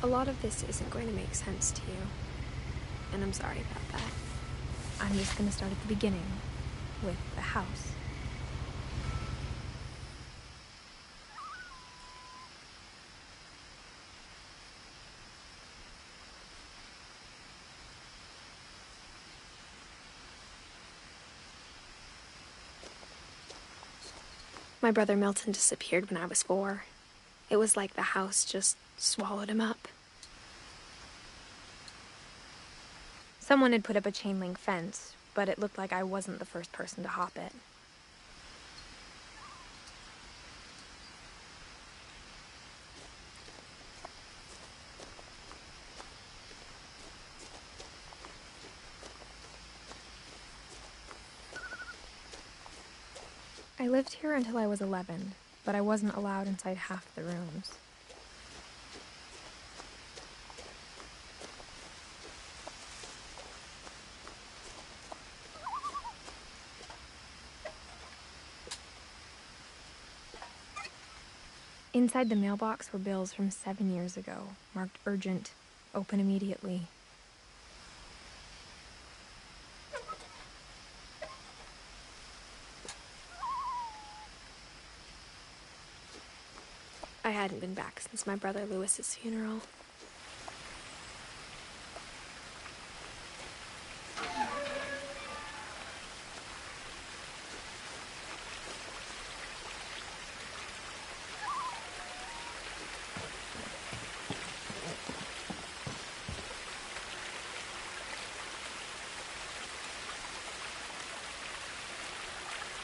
A lot of this isn't going to make sense to you, and I'm sorry about that. I'm just gonna start at the beginning, with the house. My brother Milton disappeared when I was 4. It was like the house just swallowed him up. Someone had put up a chain link fence, but it looked like I wasn't the first person to hop it. I lived here until I was 11, but I wasn't allowed inside half the rooms. Inside the mailbox were bills from 7 years ago, marked urgent, open immediately. I hadn't been back since my brother Lewis's funeral.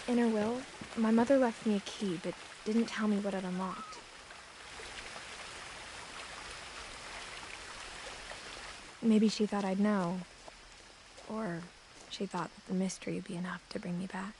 In her will, my mother left me a key, but didn't tell me what it unlocked. Maybe she thought I'd know. Or she thought that the mystery would be enough to bring me back.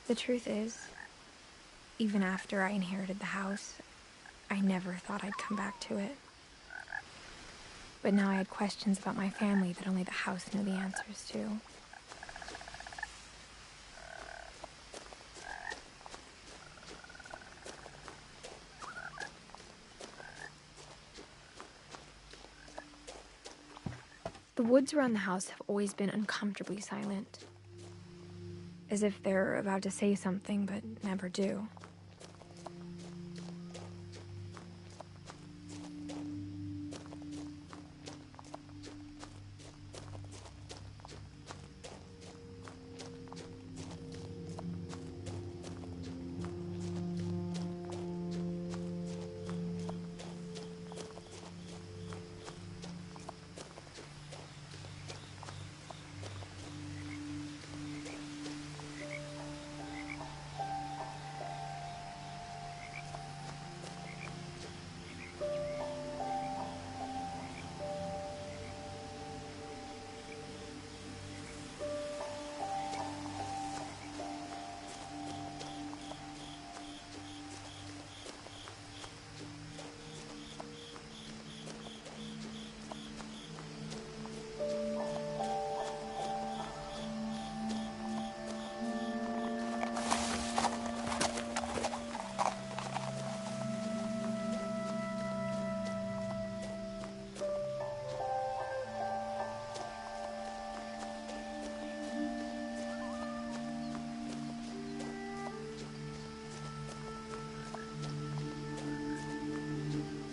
The truth is, even after I inherited the house, I never thought I'd come back to it. But now I had questions about my family that only the house knew the answers to. The woods around the house have always been uncomfortably silent. As if they're about to say something, but never do.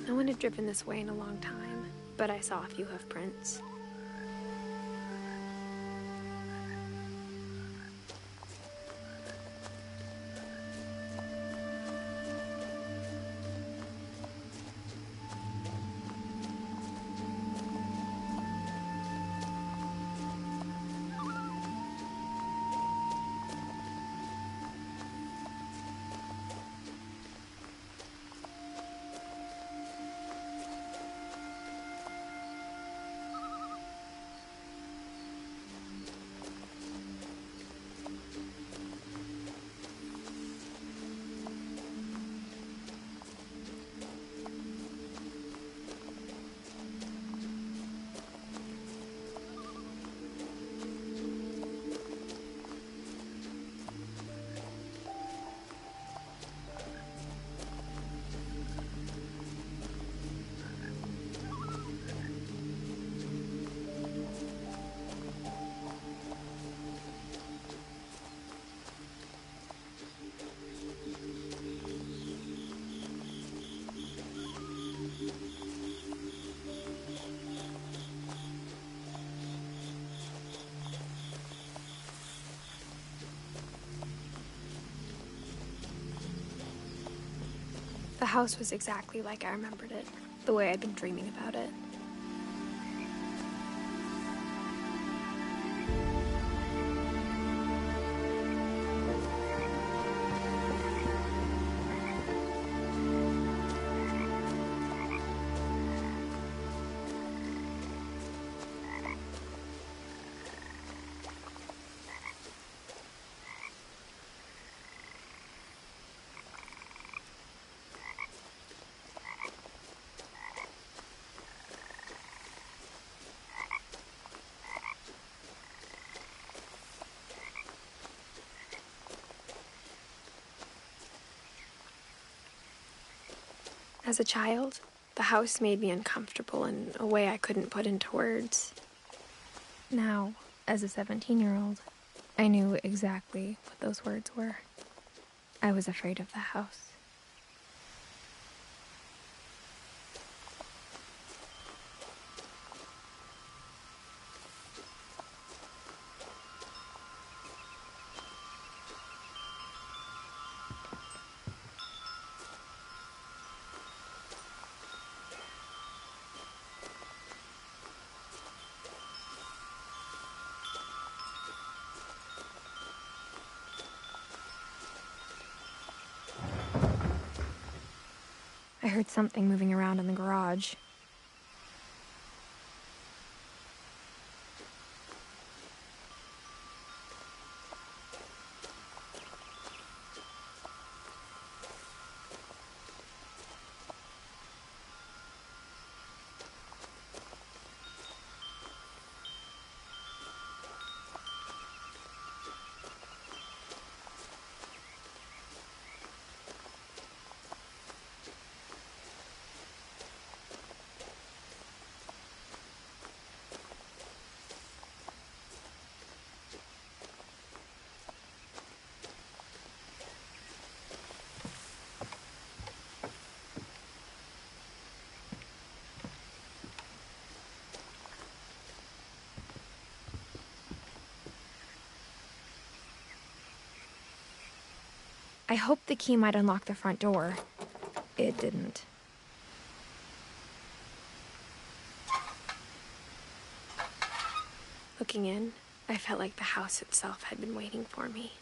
No one had driven this way in a long time, but I saw a few hoof prints. The house was exactly like I remembered it, the way I'd been dreaming about it. As a child, the house made me uncomfortable in a way I couldn't put into words. Now, as a 17-year-old, I knew exactly what those words were. I was afraid of the house. I heard something moving around in the garage. I hoped the key might unlock the front door. It didn't. Looking in, I felt like the house itself had been waiting for me.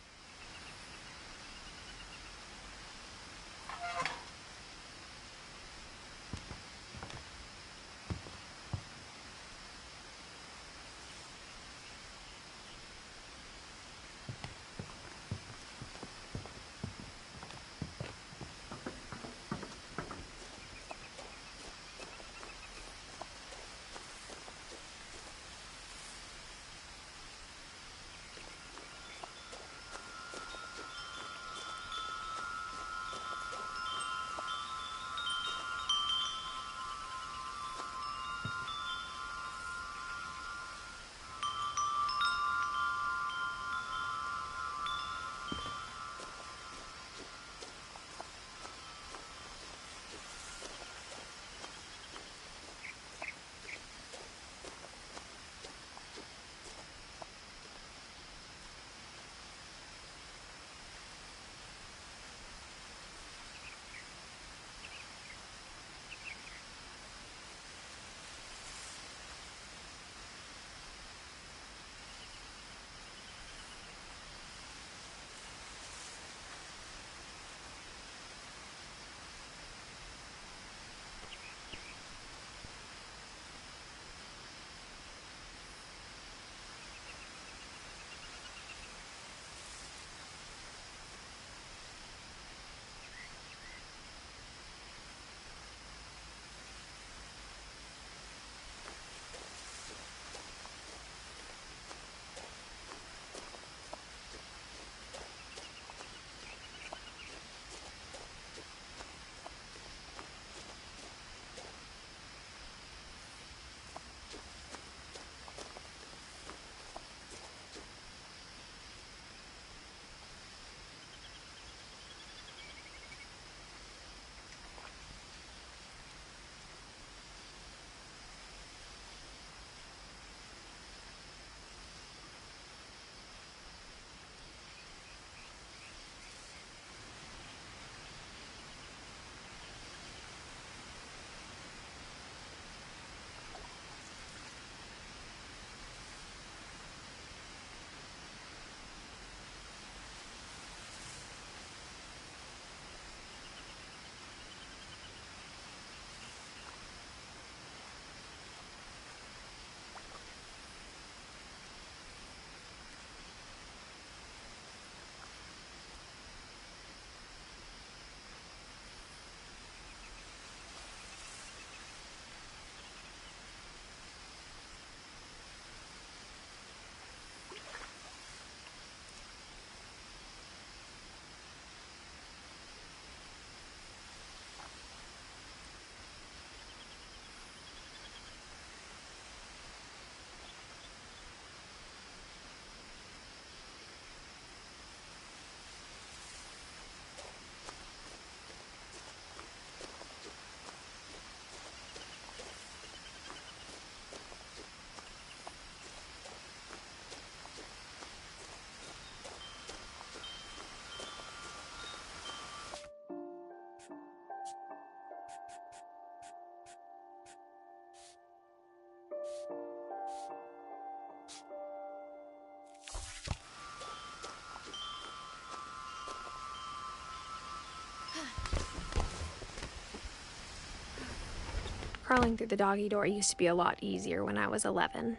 Crawling through the doggy door used to be a lot easier when I was 11.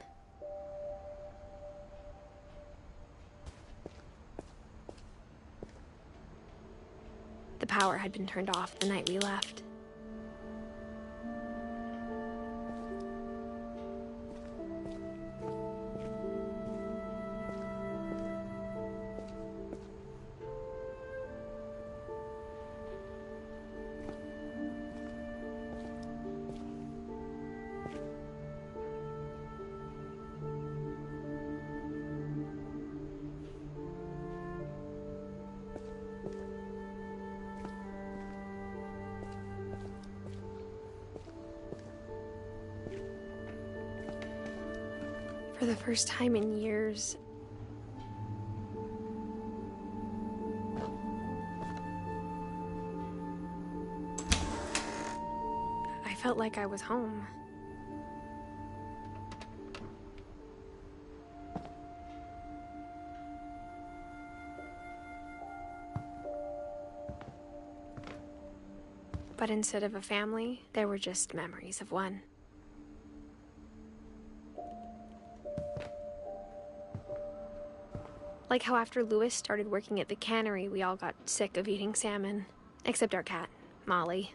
The power had been turned off the night we left. For the first time in years, I felt like I was home. But instead of a family, there were just memories of one. Like how after Louis started working at the cannery, we all got sick of eating salmon. Except our cat, Molly.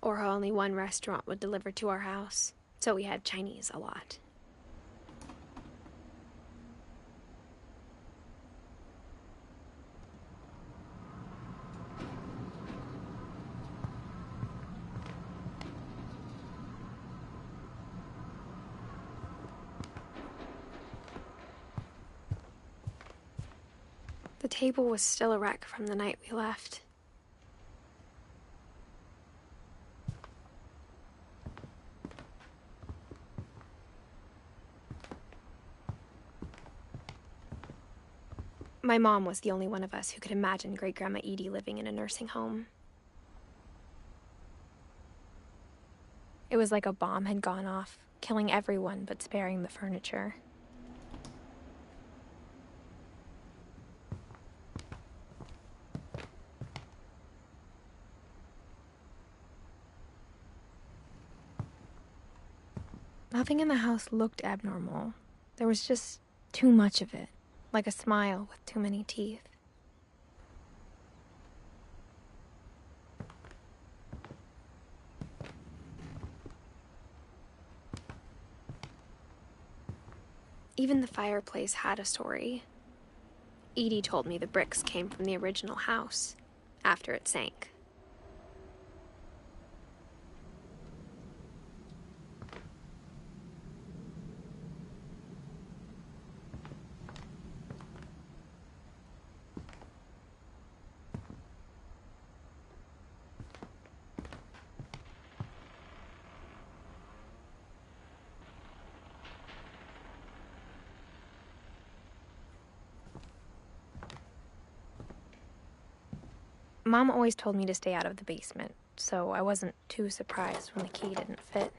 Or how only one restaurant would deliver to our house, so we had Chinese a lot. The table was still a wreck from the night we left. My mom was the only one of us who could imagine Great-Grandma Edie living in a nursing home. It was like a bomb had gone off, killing everyone but sparing the furniture. Nothing in the house looked abnormal. There was just too much of it, like a smile with too many teeth. Even the fireplace had a story. Edie told me the bricks came from the original house, after it sank. Mom always told me to stay out of the basement, so I wasn't too surprised when the key didn't fit.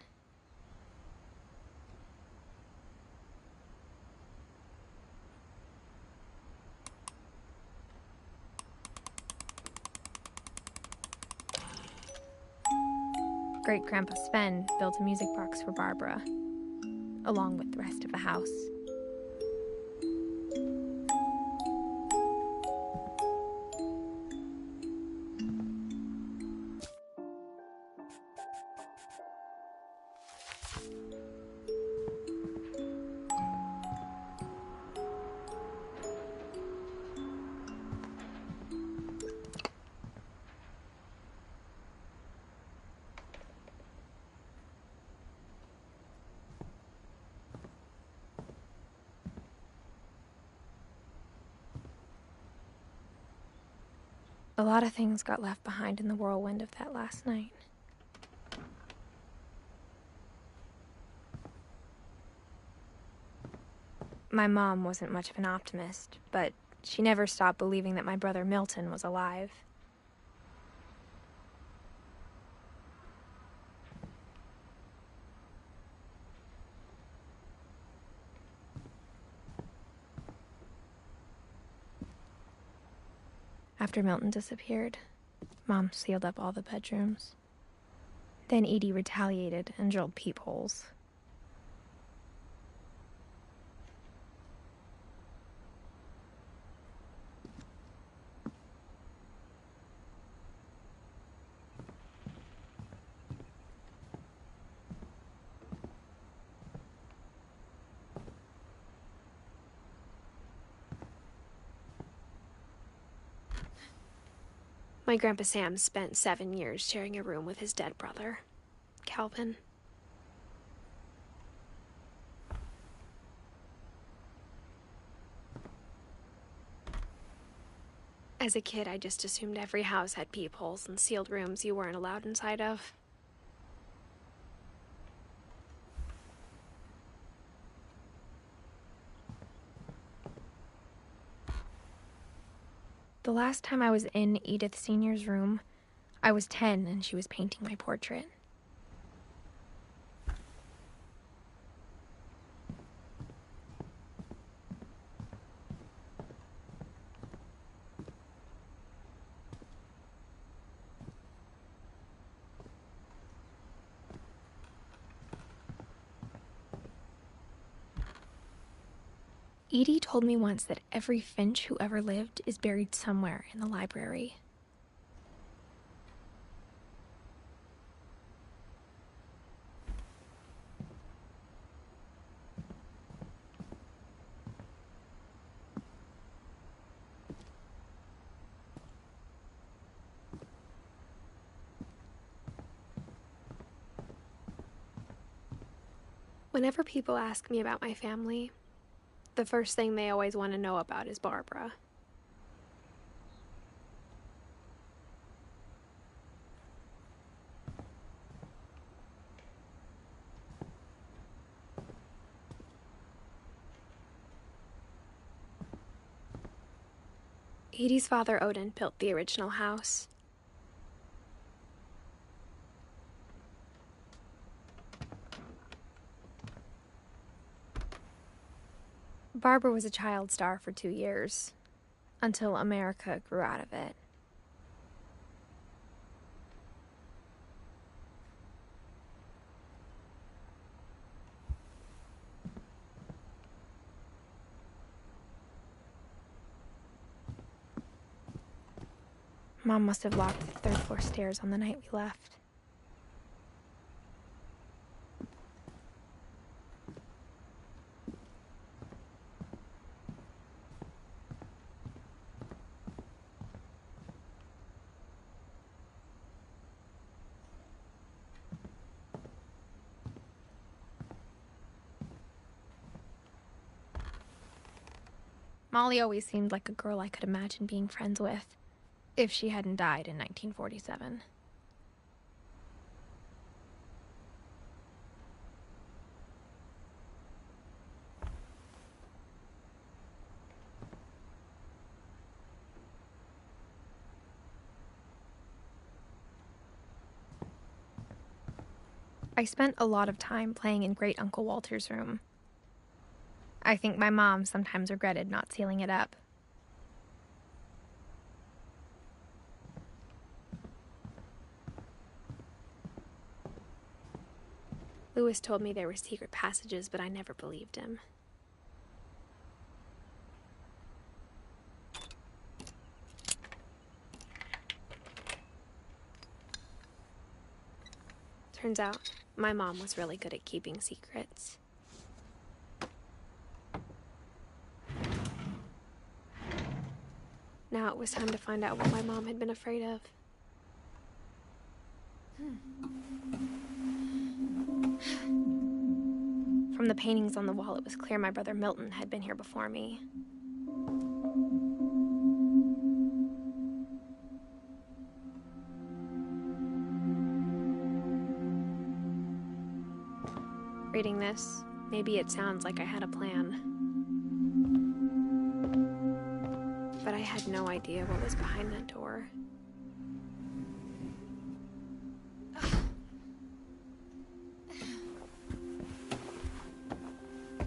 Great-Grandpa Sven built a music box for Barbara, along with the rest of the house. A lot of things got left behind in the whirlwind of that last night. My mom wasn't much of an optimist, but she never stopped believing that my brother Milton was alive. After Milton disappeared, Mom sealed up all the bedrooms. Then Edie retaliated and drilled peepholes. My Grandpa Sam spent 7 years sharing a room with his dead brother, Calvin. As a kid, I just assumed every house had peepholes and sealed rooms you weren't allowed inside of. The last time I was in Edith Sr.'s room, I was 10 and she was painting my portrait. Edie told me once that every Finch who ever lived is buried somewhere in the library. Whenever people ask me about my family, the first thing they always want to know about is Barbara. Edie's father, Odin, built the original house. Barbara was a child star for 2 years, until America grew out of it. Mom must have locked the third-floor stairs on the night we left. Molly always seemed like a girl I could imagine being friends with, if she hadn't died in 1947. I spent a lot of time playing in Great Uncle Walter's room. I think my mom sometimes regretted not sealing it up. Lewis told me there were secret passages, but I never believed him. Turns out, my mom was really good at keeping secrets. Now it was time to find out what my mom had been afraid of. From the paintings on the wall, it was clear my brother Milton had been here before me. Reading this, maybe it sounds like I had a plan. But I had no idea what was behind that door.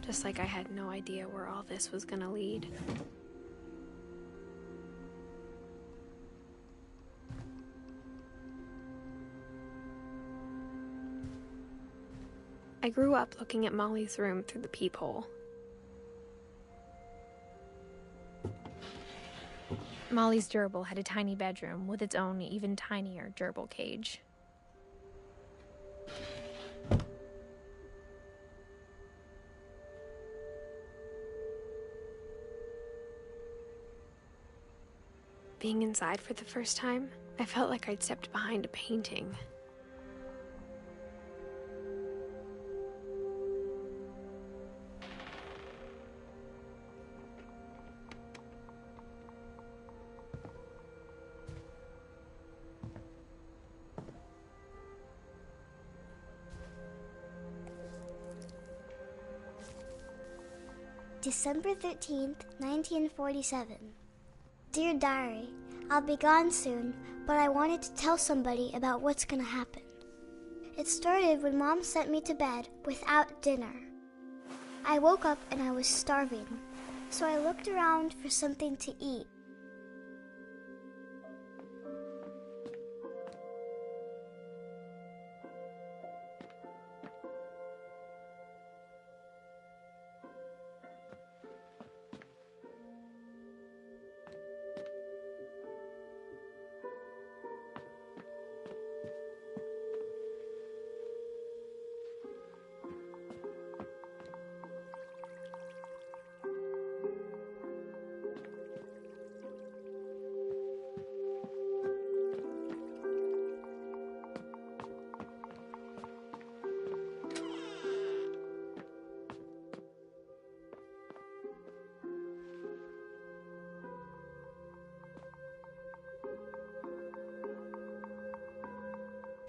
Just like I had no idea where all this was gonna lead. I grew up looking at Molly's room through the peephole. Molly's gerbil had a tiny bedroom with its own even tinier gerbil cage. Being inside for the first time, I felt like I'd stepped behind a painting. December 13th, 1947. Dear Diary, I'll be gone soon, but I wanted to tell somebody about what's gonna happen. It started when Mom sent me to bed without dinner. I woke up and I was starving, so I looked around for something to eat.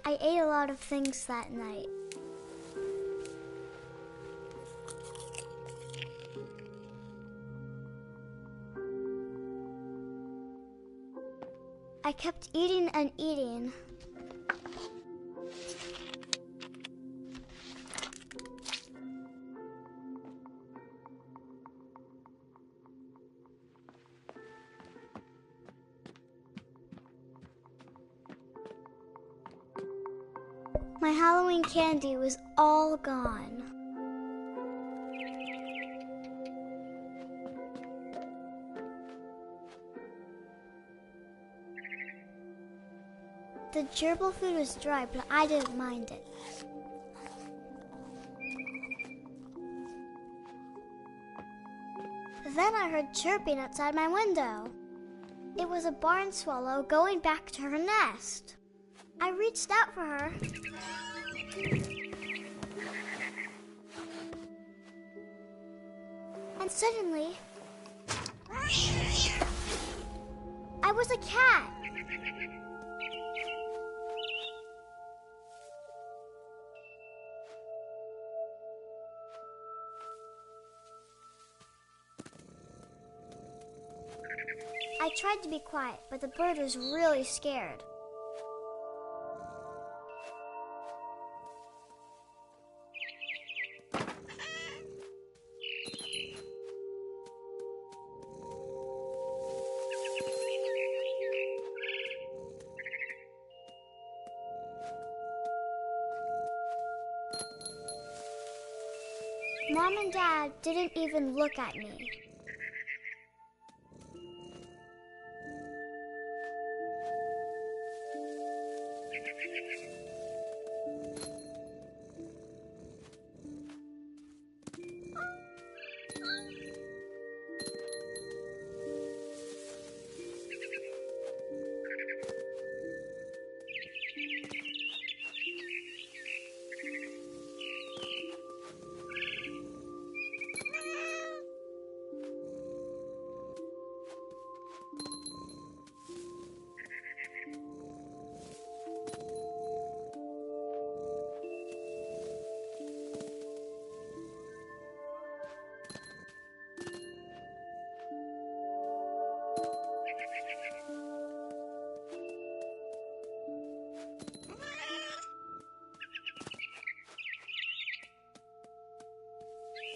I ate a lot of things that night. I kept eating and eating. My Halloween candy was all gone. The gerbil food was dry, but I didn't mind it. Then I heard chirping outside my window. It was a barn swallow going back to her nest. I reached out for her. And suddenly, I was a cat. I tried to be quiet, but the bird was really scared. Mom and Dad didn't even look at me.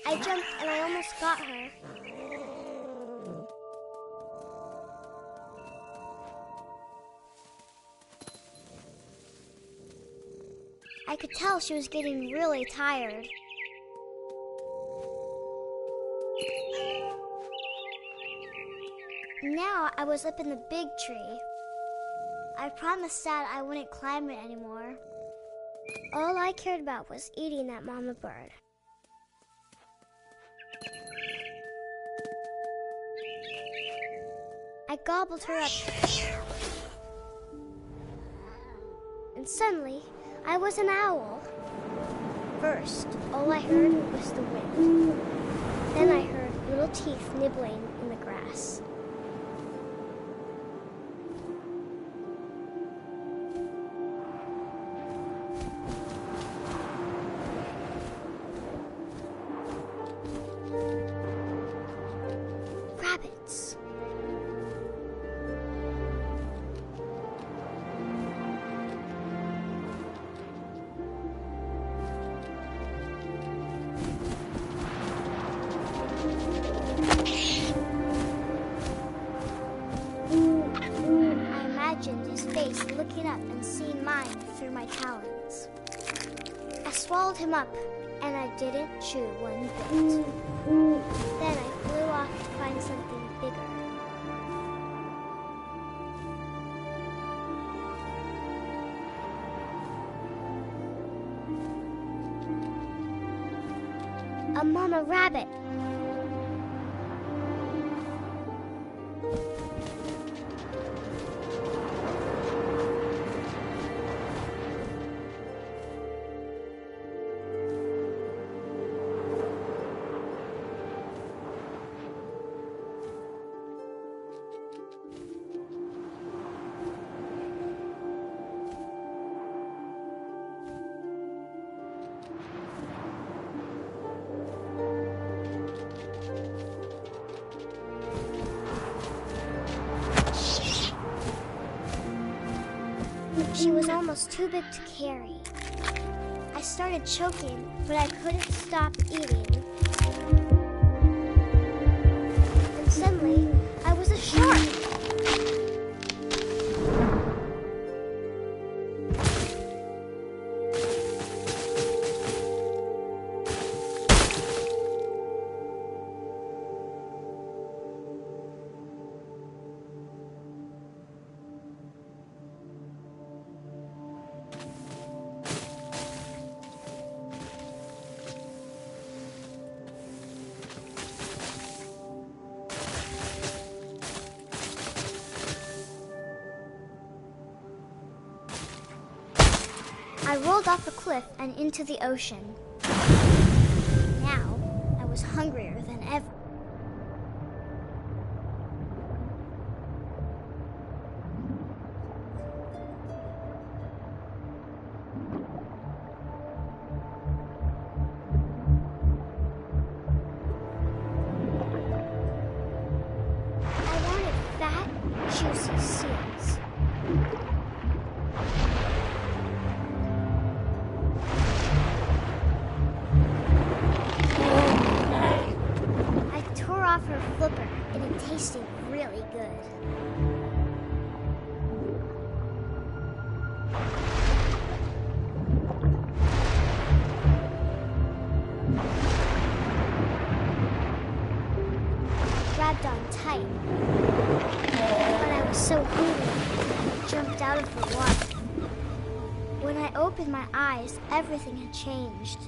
I jumped and I almost got her. I could tell she was getting really tired. Now I was up in the big tree. I promised Dad I wouldn't climb it anymore. All I cared about was eating that mama bird. I gobbled her up. And suddenly, I was an owl. First, all I heard was the wind. Then I heard little teeth nibbling in the grass. Rabbits. I imagined his face looking up and seeing mine through my talons. I swallowed him up, and I didn't chew one bit. Then I flew off to find something bigger. A mama rabbit. She was almost too big to carry. I started choking, but I couldn't stop eating. And suddenly, I was a shark. I rolled off a cliff and into the ocean. Now, I was hungrier than ever. I wanted fat, juicy seals. Off her flipper, and it tasted really good. I grabbed on tight, but I was so hungry, I jumped out of the water. When I opened my eyes, everything had changed.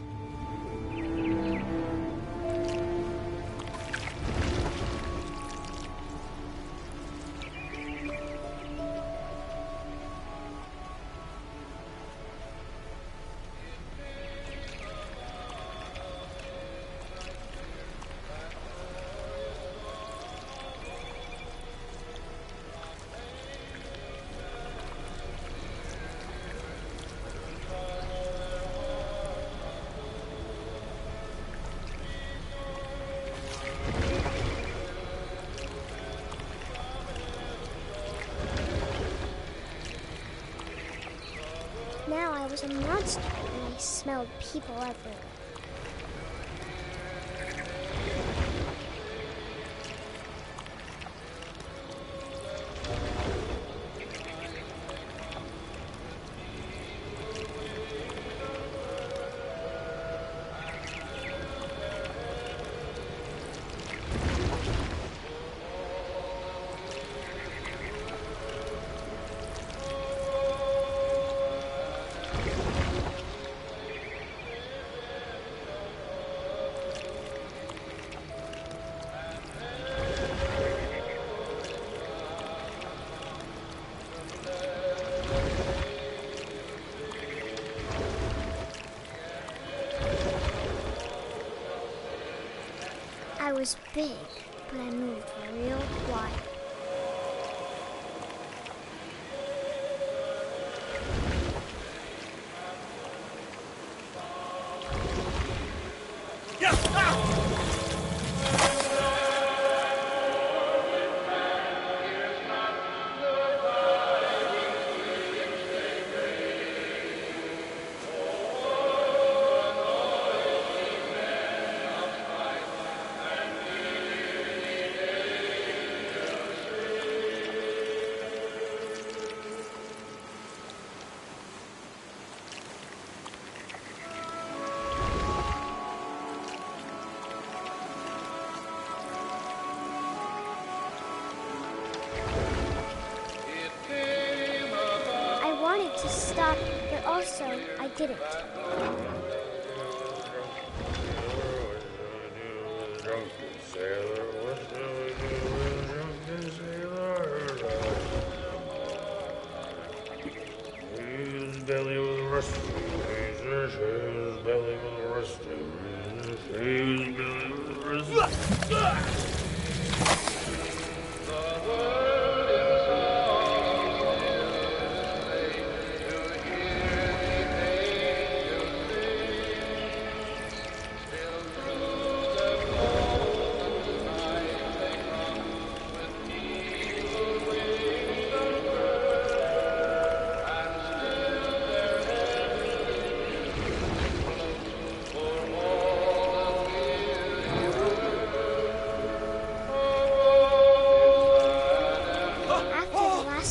Now I was a monster, and I smelled people everywhere. was big, but I moved real quiet. I wanted to stop, but also I didn't. His belly was rusty, his belly was rusty, his belly was rusty.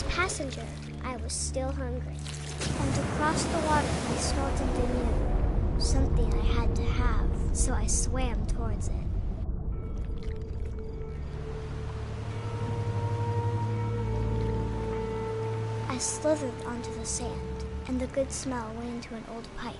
Passenger, I was still hungry. And to cross the water, I smelled something new. Something I had to have, so I swam towards it. I slithered onto the sand, and the good smell went into an old pipe.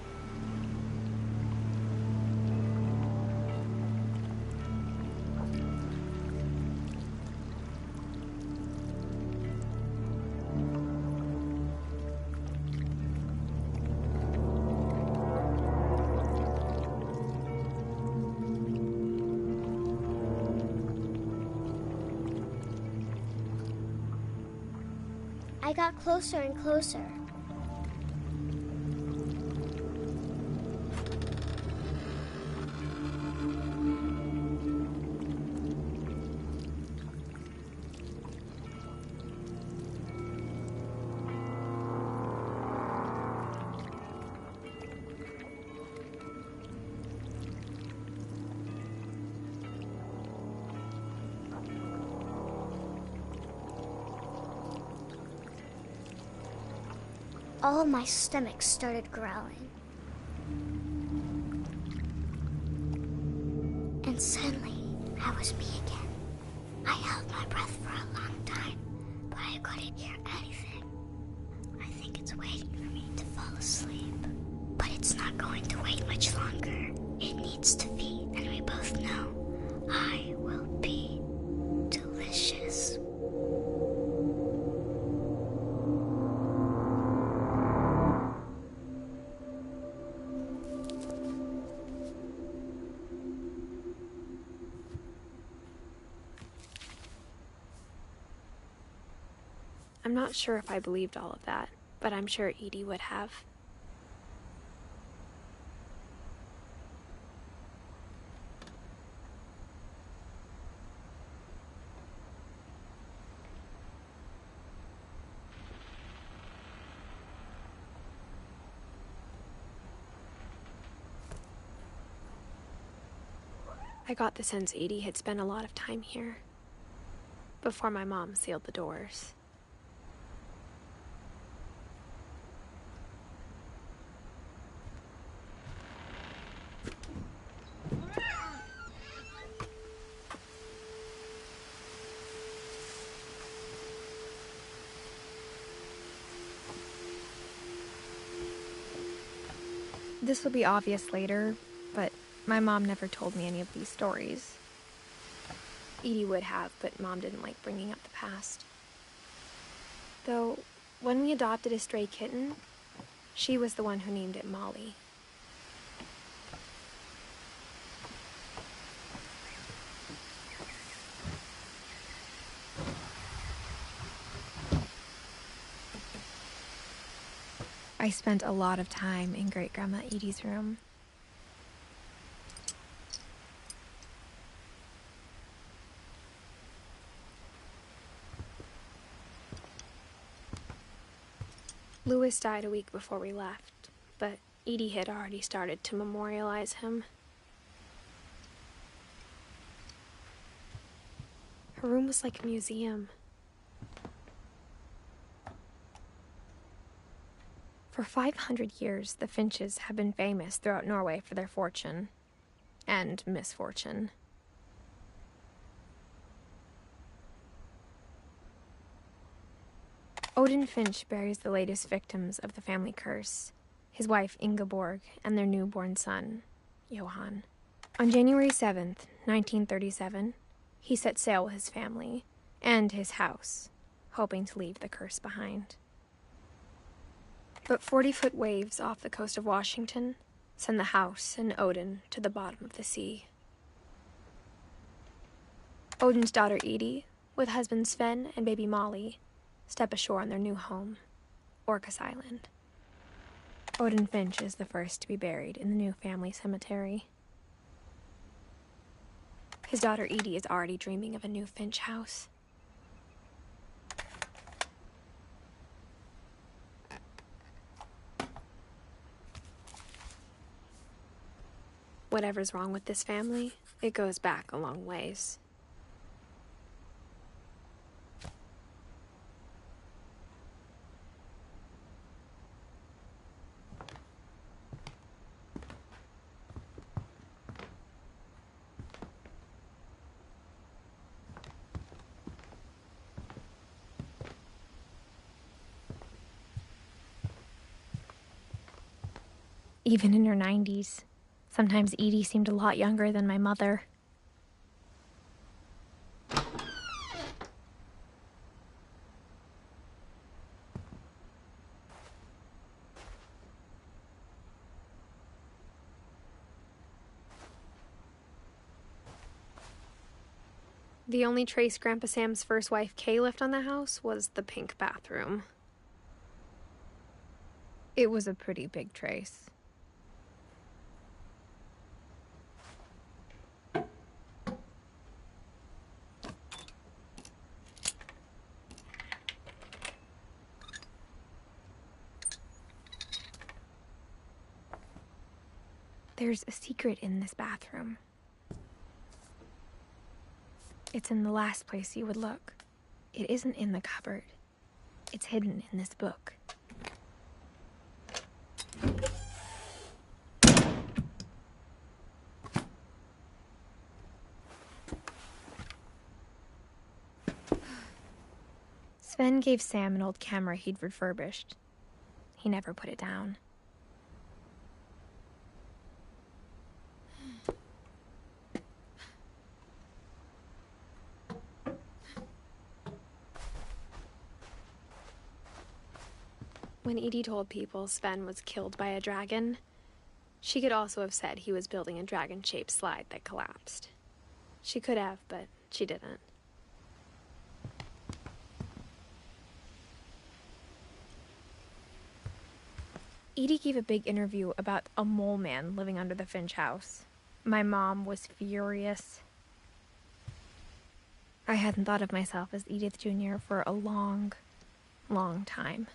I got closer and closer. All of my stomach started growling. And suddenly, I was me again. I held my breath for a long time, but I couldn't hear anything. I think it's waiting for me to fall asleep. But it's not going to wait much longer. It needs to feed, and we both know I will be delicious. I'm not sure if I believed all of that, but I'm sure Edie would have. I got the sense Edie had spent a lot of time here before my mom sealed the doors. This will be obvious later, but my mom never told me any of these stories. Edie would have, but Mom didn't like bringing up the past. Though, when we adopted a stray kitten, she was the one who named it Molly. I spent a lot of time in Great-Grandma Edie's room. Louis died a week before we left, but Edie had already started to memorialize him. Her room was like a museum. For 500 years, the Finches have been famous throughout Norway for their fortune and misfortune. Odin Finch buries the latest victims of the family curse, his wife Ingeborg and their newborn son, Johan. On January 7th, 1937, he set sail with his family and his house, hoping to leave the curse behind. But 40-foot waves off the coast of Washington send the house and Odin to the bottom of the sea. Odin's daughter Edie, with husband Sven and baby Molly, step ashore on their new home, Orcas Island. Odin Finch is the first to be buried in the new family cemetery. His daughter Edie is already dreaming of a new Finch house. Whatever's wrong with this family, it goes back a long ways. Even in her 90s, sometimes Edie seemed a lot younger than my mother. The only trace Grandpa Sam's first wife Kay left on the house was the pink bathroom. It was a pretty big trace. There's a secret in this bathroom. It's in the last place you would look. It isn't in the cupboard. It's hidden in this book. Sven gave Sam an old camera he'd refurbished. He never put it down. When Edie told people Sven was killed by a dragon, she could also have said he was building a dragon-shaped slide that collapsed. She could have, but she didn't. Edie gave a big interview about a mole man living under the Finch house. My mom was furious. I hadn't thought of myself as Edith Jr. for a long, long time.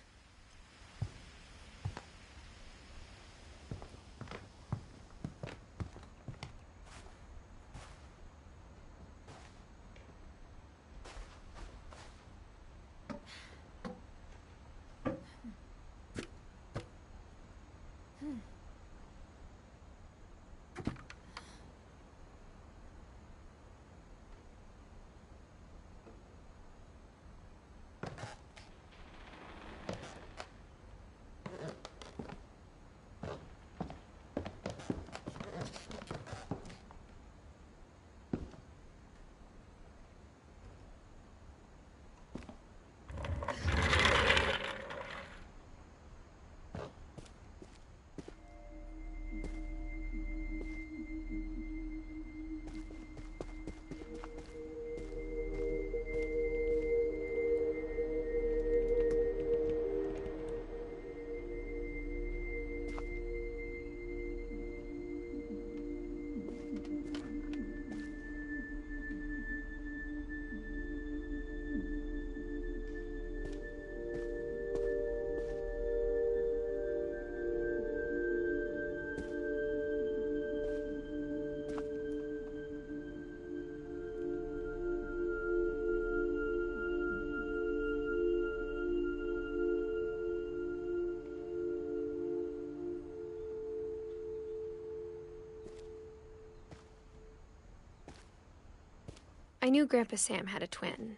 I knew Grandpa Sam had a twin.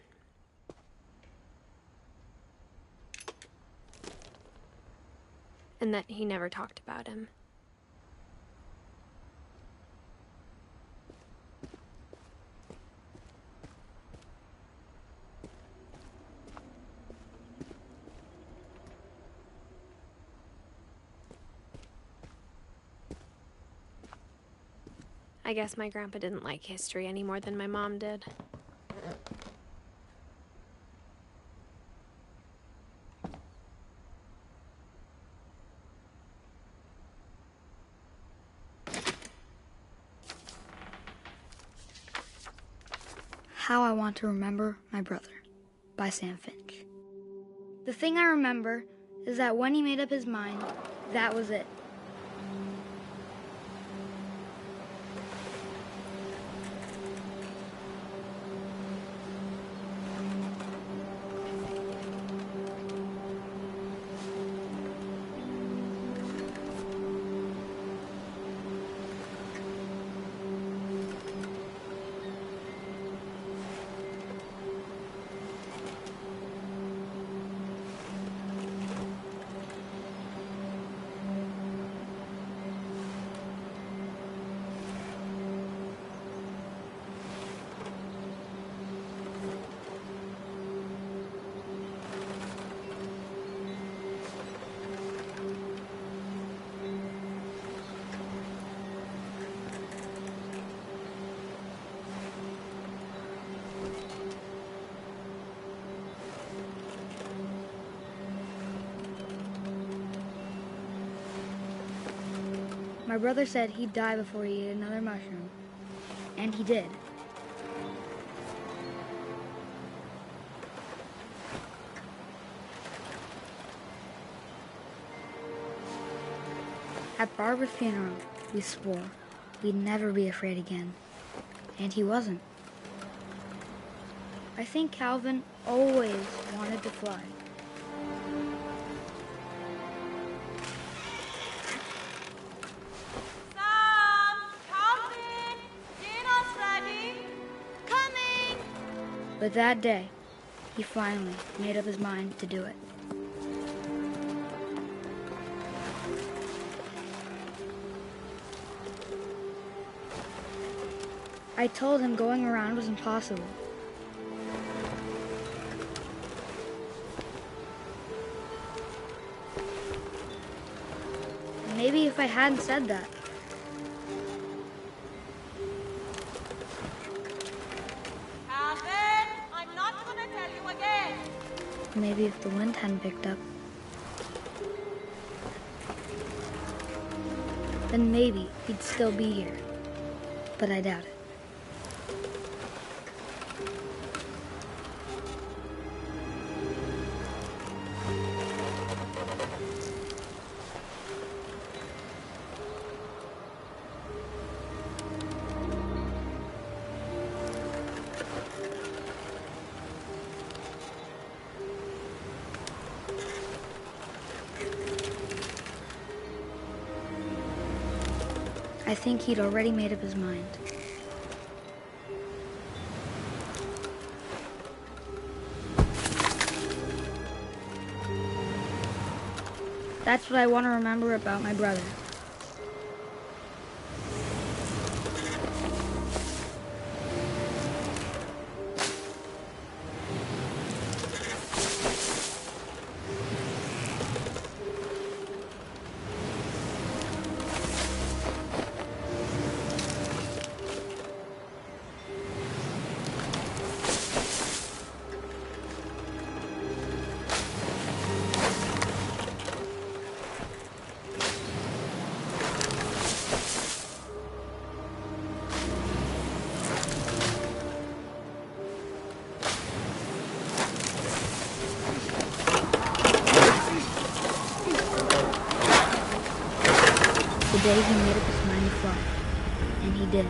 And that he never talked about him. I guess my grandpa didn't like history any more than my mom did. How I Want to Remember My Brother by Sam Finch. The thing I remember is that when he made up his mind, that was it. My brother said he'd die before he ate another mushroom. And he did. At Barbara's funeral, we swore we'd never be afraid again. And he wasn't. I think Calvin always wanted to fly. But that day, he finally made up his mind to do it. I told him going around was impossible. Maybe if I hadn't said that, maybe if the wind hadn't picked up, then maybe he'd still be here. But I doubt it. I think he'd already made up his mind. That's what I want to remember about my brother. The day he made up his mind to fly, and he did.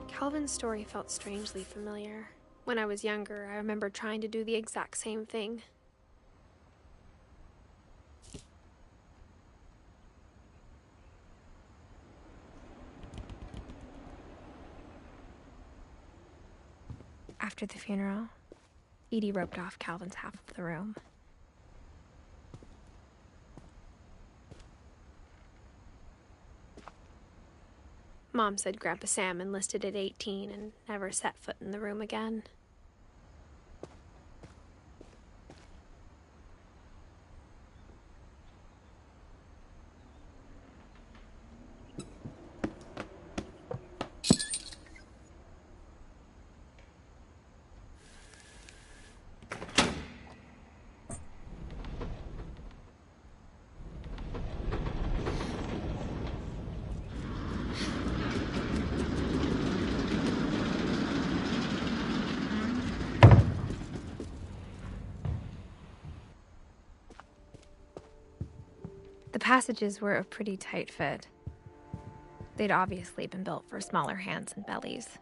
Calvin's story felt strangely familiar. When I was younger, I remember trying to do the exact same thing. After the funeral, Edie roped off Calvin's half of the room. Mom said Grandpa Sam enlisted at 18 and never set foot in the room again. The passages were a pretty tight fit. They'd obviously been built for smaller hands and bellies.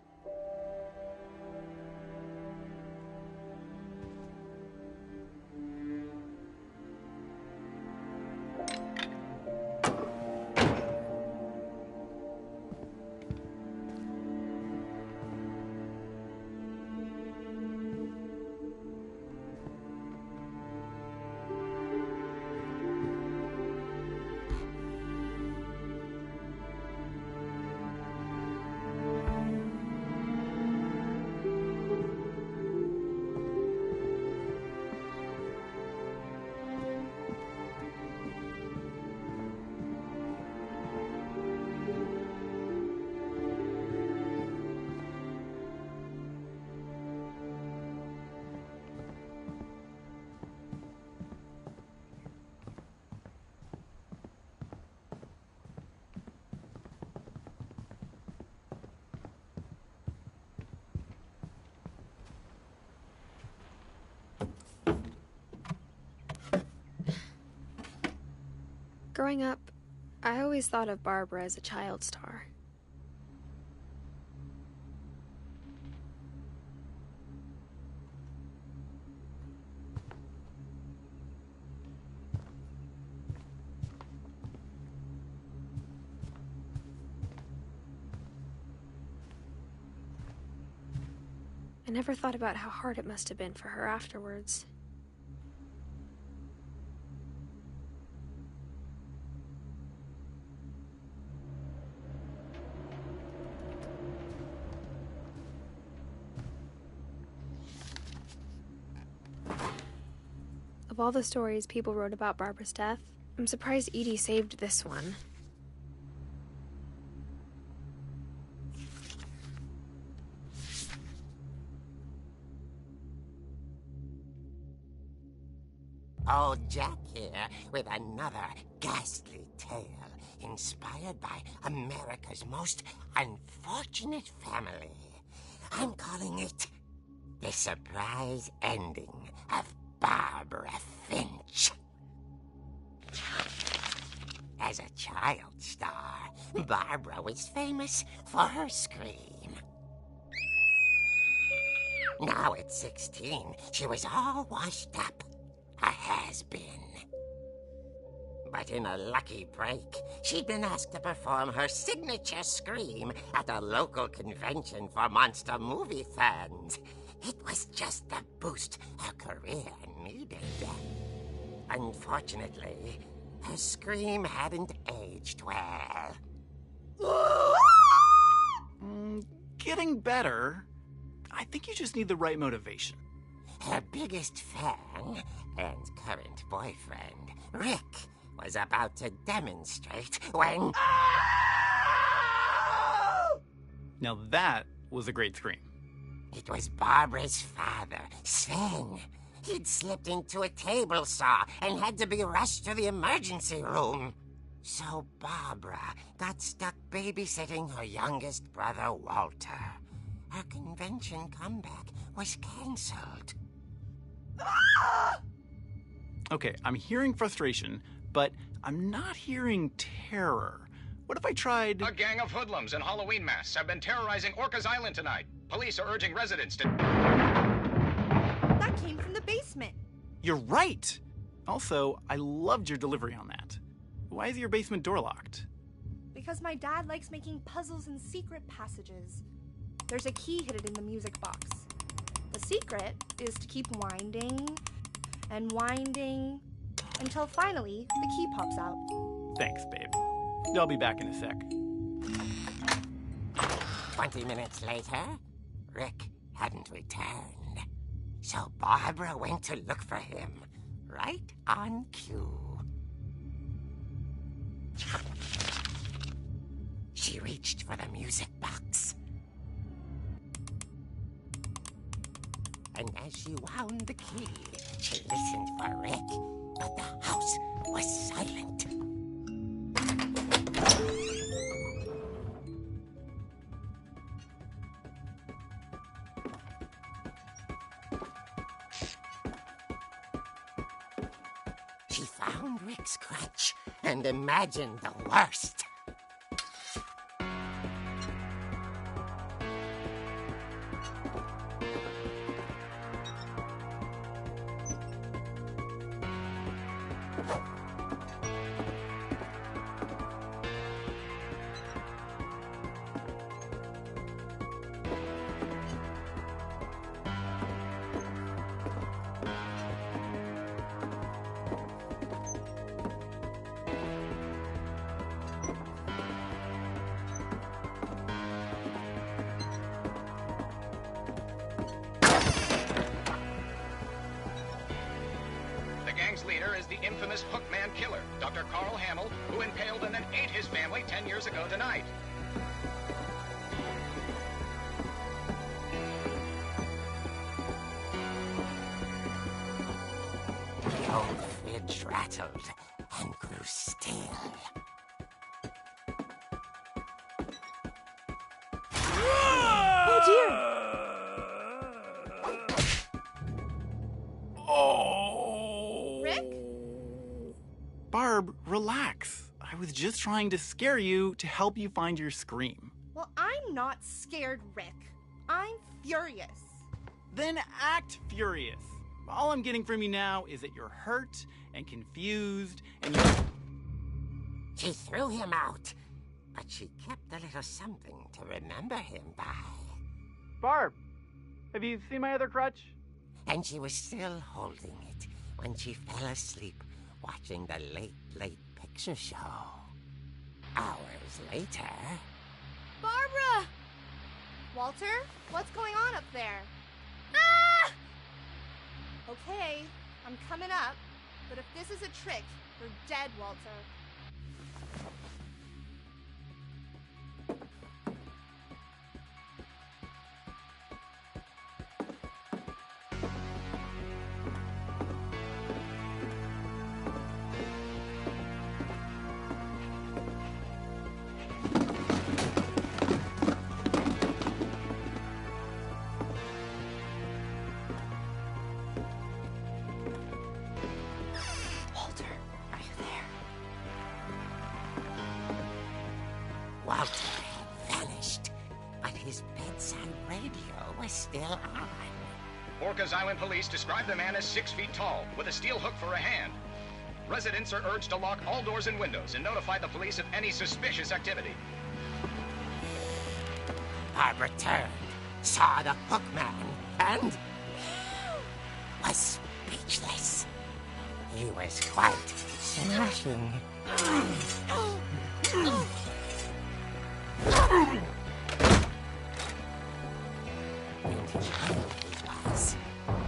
Growing up, I always thought of Barbara as a child star. I never thought about how hard it must have been for her afterwards. Of all the stories people wrote about Barbara's death, I'm surprised Edie saved this one. Old Jack here with another ghastly tale inspired by America's most unfortunate family. I'm calling it The Surprise Ending of Barbara Finch. As a child star, Barbara was famous for her scream. Now at 16, she was all washed up. A has-been. But in a lucky break, she'd been asked to perform her signature scream at a local convention for monster movie fans. It was just the boost her career needed. Unfortunately, her scream hadn't aged well. Getting better. I think you just need the right motivation. Her biggest fan and current boyfriend, Rick, was about to demonstrate when... Now that was a great scream. It was Barbara's father, Sven. He'd slipped into a table saw and had to be rushed to the emergency room. So Barbara got stuck babysitting her youngest brother, Walter. Her convention comeback was cancelled. Okay, I'm hearing frustration, but I'm not hearing terror. What if I tried... A gang of hoodlums in Halloween masks have been terrorizing Orcas Island tonight. Police are urging residents to... You're right! Also, I loved your delivery on that. Why is your basement door locked? Because my dad likes making puzzles and secret passages. There's a key hidden in the music box. The secret is to keep winding and winding until finally the key pops out. Thanks, babe. I'll be back in a sec. 20 minutes later, Rick hadn't returned. So Barbara went to look for him, right on cue. She reached for the music box. And as she wound the key, she listened for Rick, but the house was silent. She found Rick's crutch and imagined the worst. Leader is the infamous Hookman killer, Dr. Carl Hamill, who impaled and then ate his family 10 years ago tonight. The old fridge rattled and grew still. Oh dear! Barb, relax. I was just trying to scare you to help you find your scream. Well, I'm not scared, Rick. I'm furious. Then act furious. All I'm getting from you now is that you're hurt and confused and She threw him out, but she kept a little something to remember him by. Barb, have you seen my other crutch? And she was still holding it when she fell asleep watching the late picture show. Hours later... Barbara! Walter, what's going on up there? Ah! Okay, I'm coming up, but if this is a trick, you're dead, Walter. Walter had vanished, but his bedside radio was still on. Orcas Island police describe the man as 6 feet tall, with a steel hook for a hand. Residents are urged to lock all doors and windows and notify the police of any suspicious activity. Barbara turned, saw the hook man, and was speechless. He was quite smashing. And he was.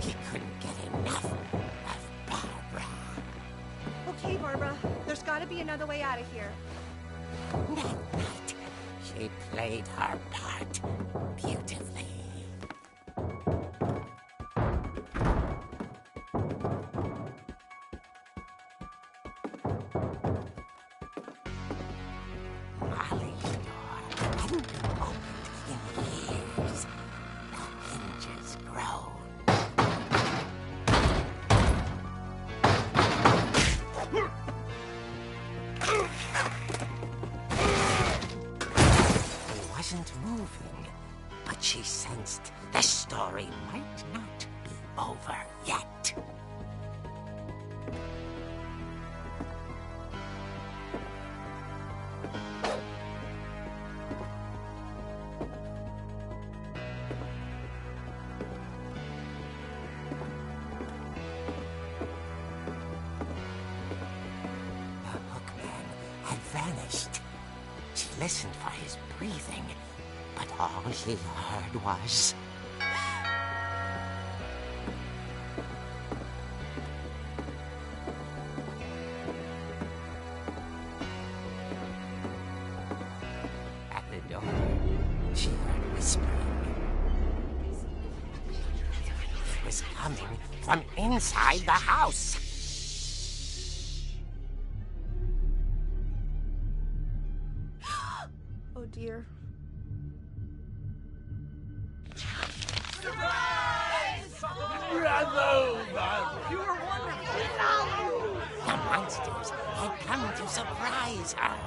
He couldn't get enough of Barbara. Okay, Barbara, there's got to be another way out of here. That night, she played her part beautifully. Molly's door hadn't been opened in years. The hinges groaned. He wasn't moving, but she sensed the story might not be over yet. vanished. She listened for his breathing, but all she heard was... At the door, she heard whispering. It was coming from inside the house. Oh dear. The monsters had come to surprise her.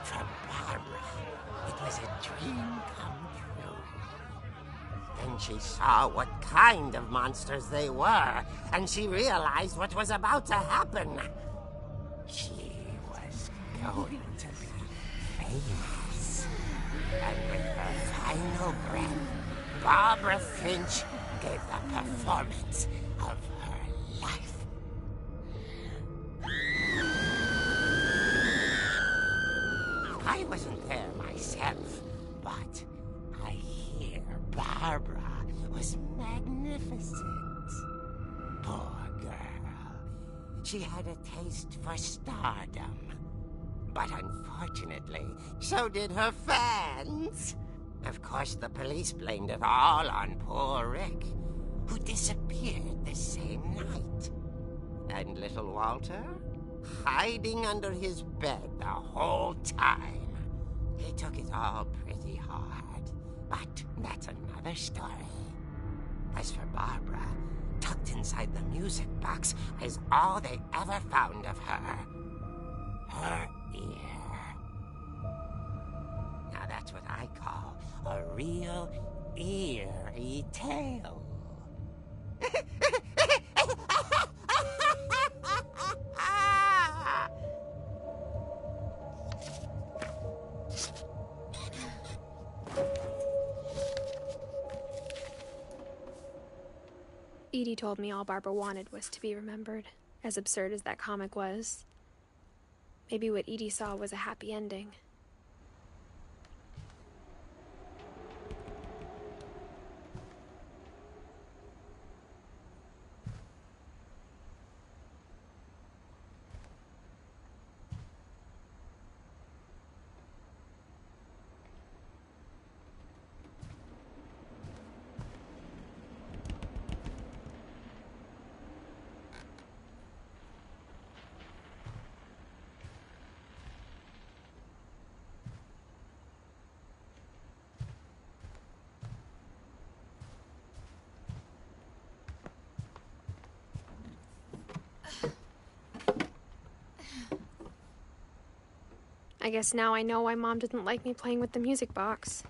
For Barbara, it was a dream come true. Then she saw what kind of monsters they were, and she realized what was about to happen. She was going to be famous. And with her final breath, Barbara Finch gave the performance of her life. I wasn't there myself, but I hear Barbara was magnificent. Poor girl. She had a taste for stardom. But unfortunately, so did her fans. Of course, the police blamed it all on poor Rick, who disappeared the same night. And little Walter? Hiding under his bed the whole time. He took it all pretty hard, but that's another story. As for Barbara, tucked inside the music box is all they ever found of her. Her ear. Now that's what I call a real eerie tale. Edie told me all Barbara wanted was to be remembered, as absurd as that comic was. Maybe what Edie saw was a happy ending. I guess now I know why Mom didn't like me playing with the music box.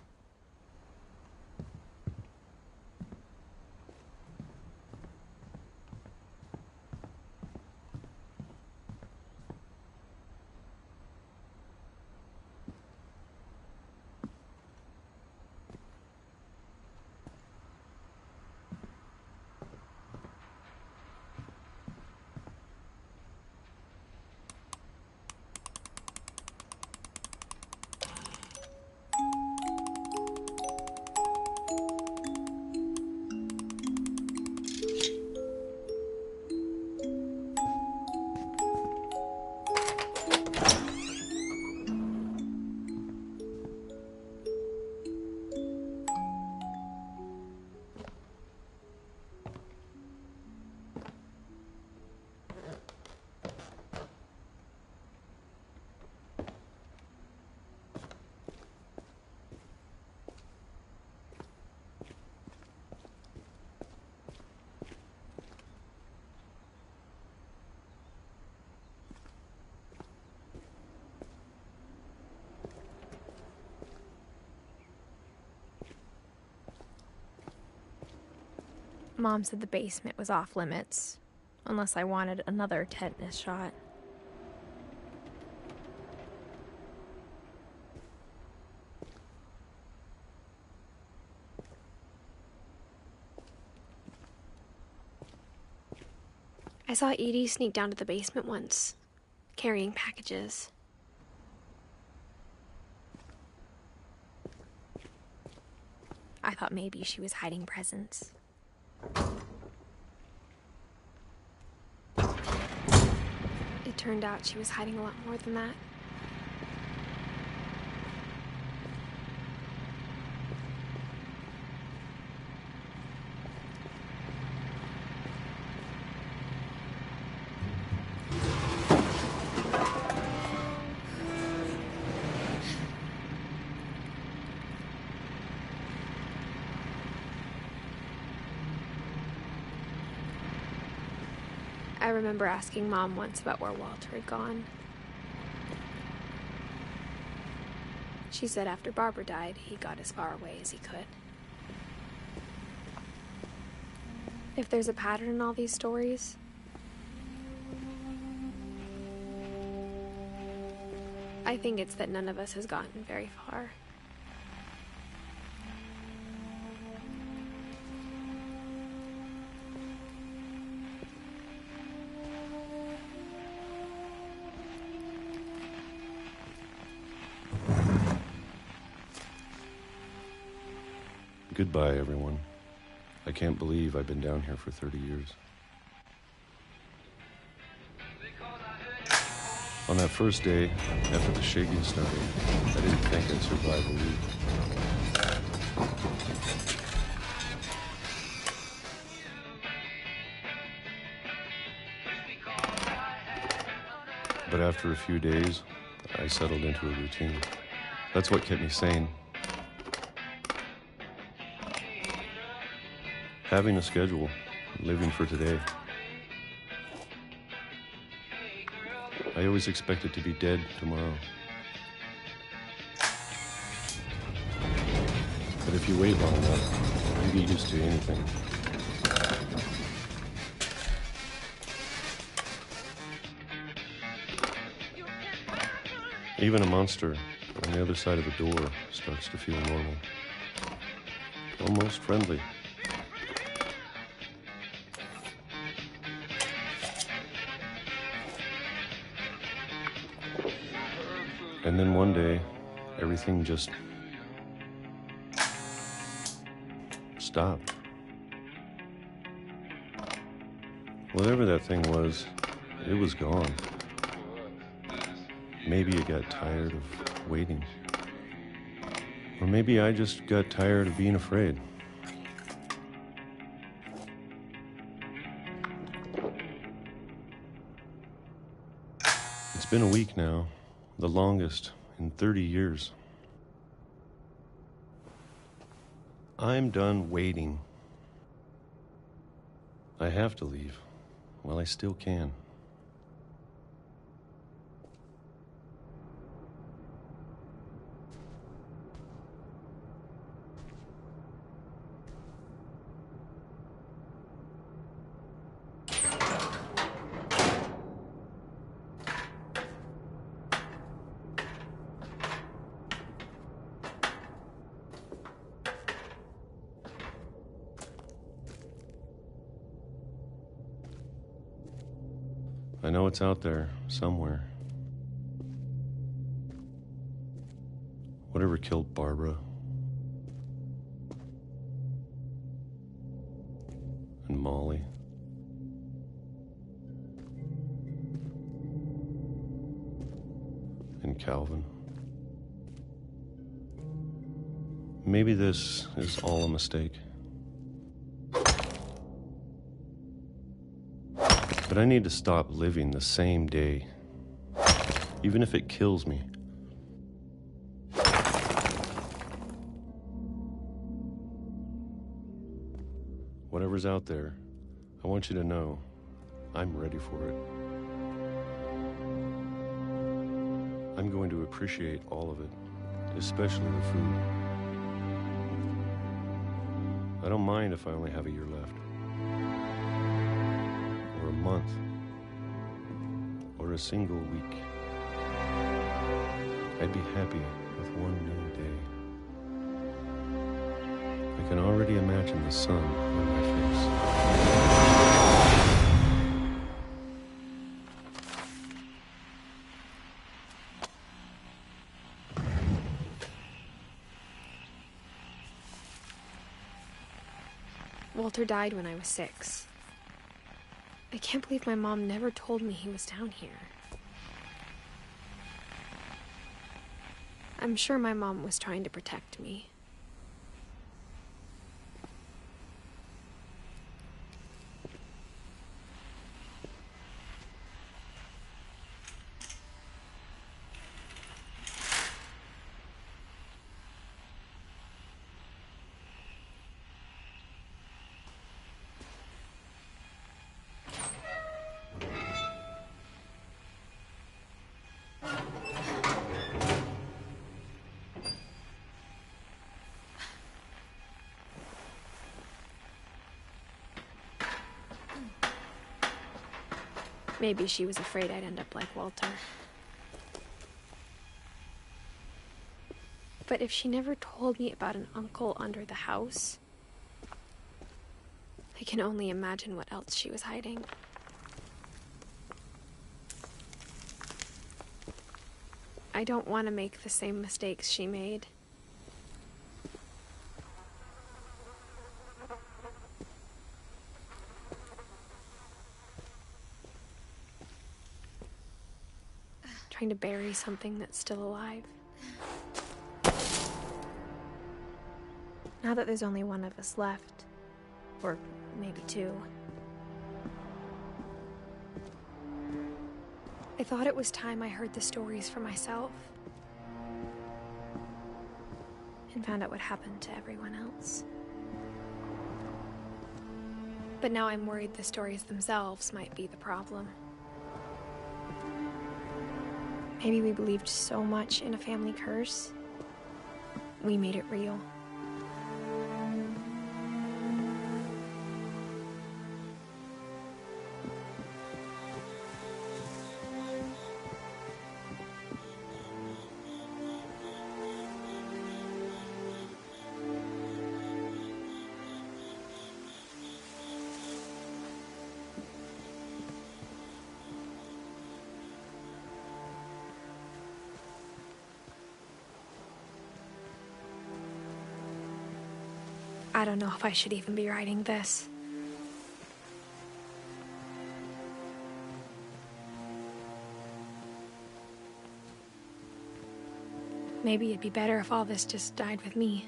Mom said the basement was off limits, unless I wanted another tetanus shot. I saw Edie sneak down to the basement once, carrying packages. I thought maybe she was hiding presents. It turned out she was hiding a lot more than that. I remember asking Mom once about where Walter had gone. She said after Barbara died, he got as far away as he could. If there's a pattern in all these stories, I think it's that none of us has gotten very far. Goodbye, everyone. I can't believe I've been down here for 30 years. On that first day, after the shaking started, I didn't think I'd survive a week. But after a few days, I settled into a routine. That's what kept me sane. Having a schedule, living for today. I always expected to be dead tomorrow. But if you wait long enough, you get used to anything. Even a monster on the other side of a door starts to feel normal. Almost friendly. And then one day, everything just stopped. Whatever that thing was, it was gone. Maybe it got tired of waiting. Or maybe I just got tired of being afraid. It's been a week now. The longest in 30 years. I'm done waiting. I have to leave while I still can. I know it's out there, somewhere. Whatever killed Barbara. And Molly. And Calvin. Maybe this is all a mistake. But I need to stop living the same day, even if it kills me. Whatever's out there, I want you to know I'm ready for it. I'm going to appreciate all of it, especially the food. I don't mind if I only have a year left. Or a month, or a single week. I'd be happy with one new day. I can already imagine the sun on my face. Walter died when I was 6. I can't believe my mom never told me he was down here. I'm sure my mom was trying to protect me. Maybe she was afraid I'd end up like Walter. But if she never told me about an uncle under the house, I can only imagine what else she was hiding. I don't want to make the same mistakes she made. Trying to bury something that's still alive. Now that there's only one of us left, or maybe 2, I thought it was time I heard the stories for myself and found out what happened to everyone else. But now I'm worried the stories themselves might be the problem. Maybe we believed so much in a family curse, we made it real. I don't know if I should even be writing this. Maybe it'd be better if all this just died with me.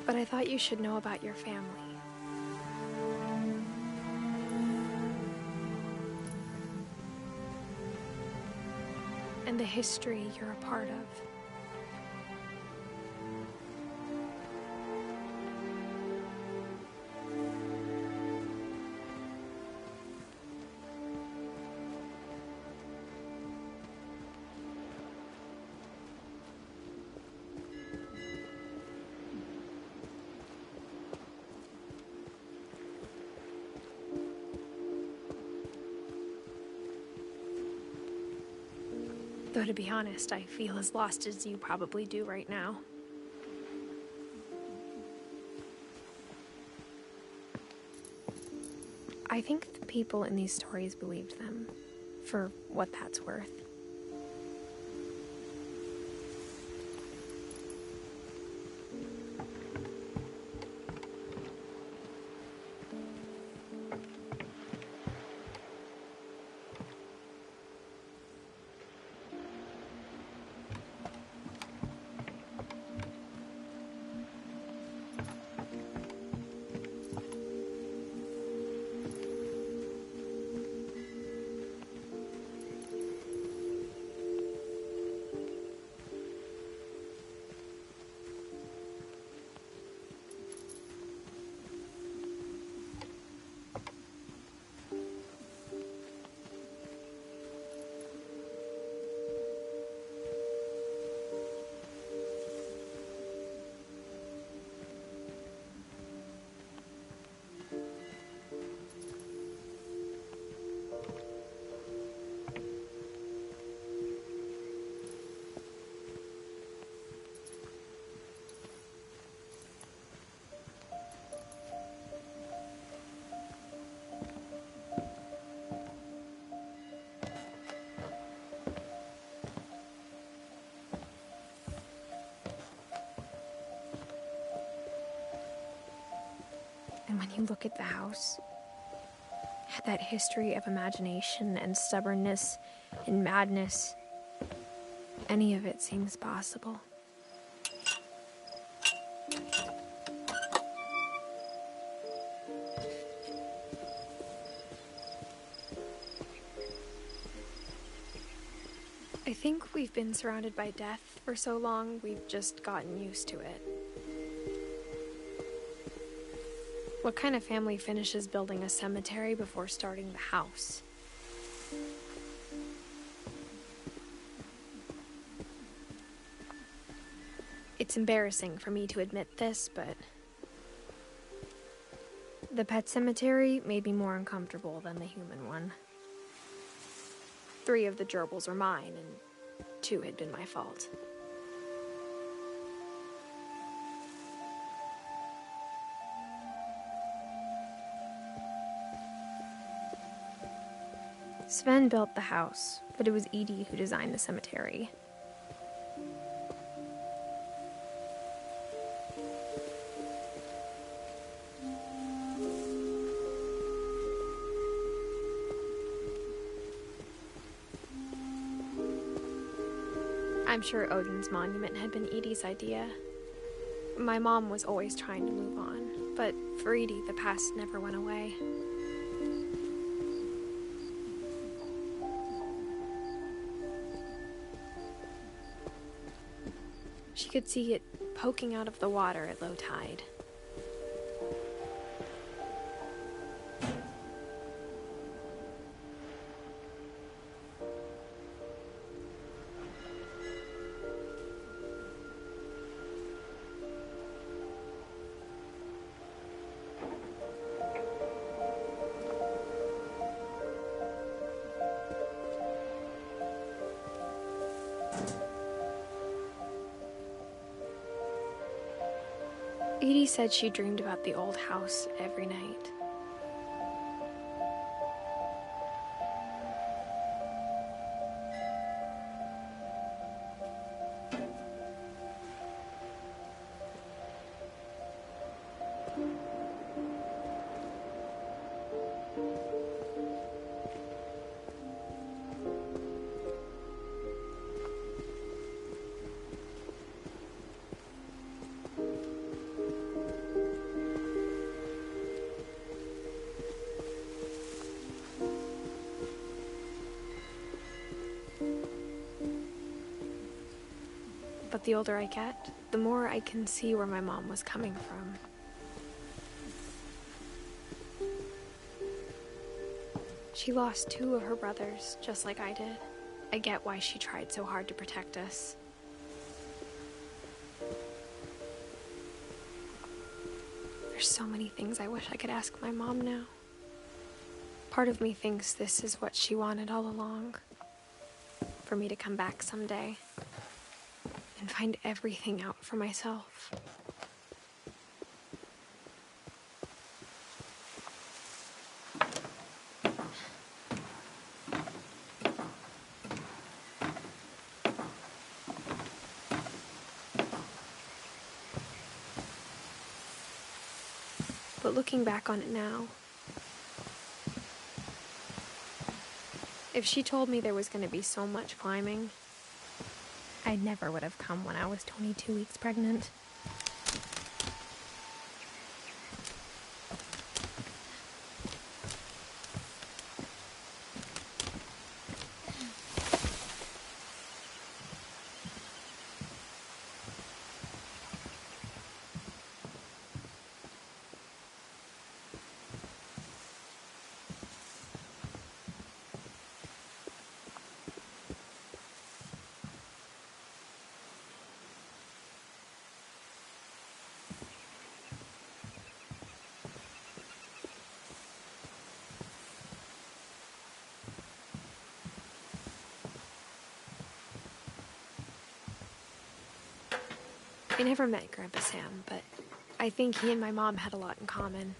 But I thought you should know about your family. And the history you're a part of. Though to be honest, I feel as lost as you probably do right now. I think the people in these stories believed them, for what that's worth. And when you look at the house, that history of imagination and stubbornness and madness, any of it seems possible. I think we've been surrounded by death for so long, we've just gotten used to it. What kind of family finishes building a cemetery before starting the house? It's embarrassing for me to admit this, but the pet cemetery made me more uncomfortable than the human one. 3 of the gerbils were mine, and 2 had been my fault. Sven built the house, but it was Edie who designed the cemetery. I'm sure Odin's monument had been Edie's idea. My mom was always trying to move on, but for Edie, the past never went away. She could see it poking out of the water at low tide. Edie said she dreamed about the old house every night. But the older I get, the more I can see where my mom was coming from. She lost 2 of her brothers, just like I did. I get why she tried so hard to protect us. There's so many things I wish I could ask my mom now. Part of me thinks this is what she wanted all along. For me to come back someday and find everything out for myself. But looking back on it now, if she told me there was going to be so much climbing, I never would have come when I was 22 weeks pregnant. I never met Grandpa Sam, but I think he and my mom had a lot in common.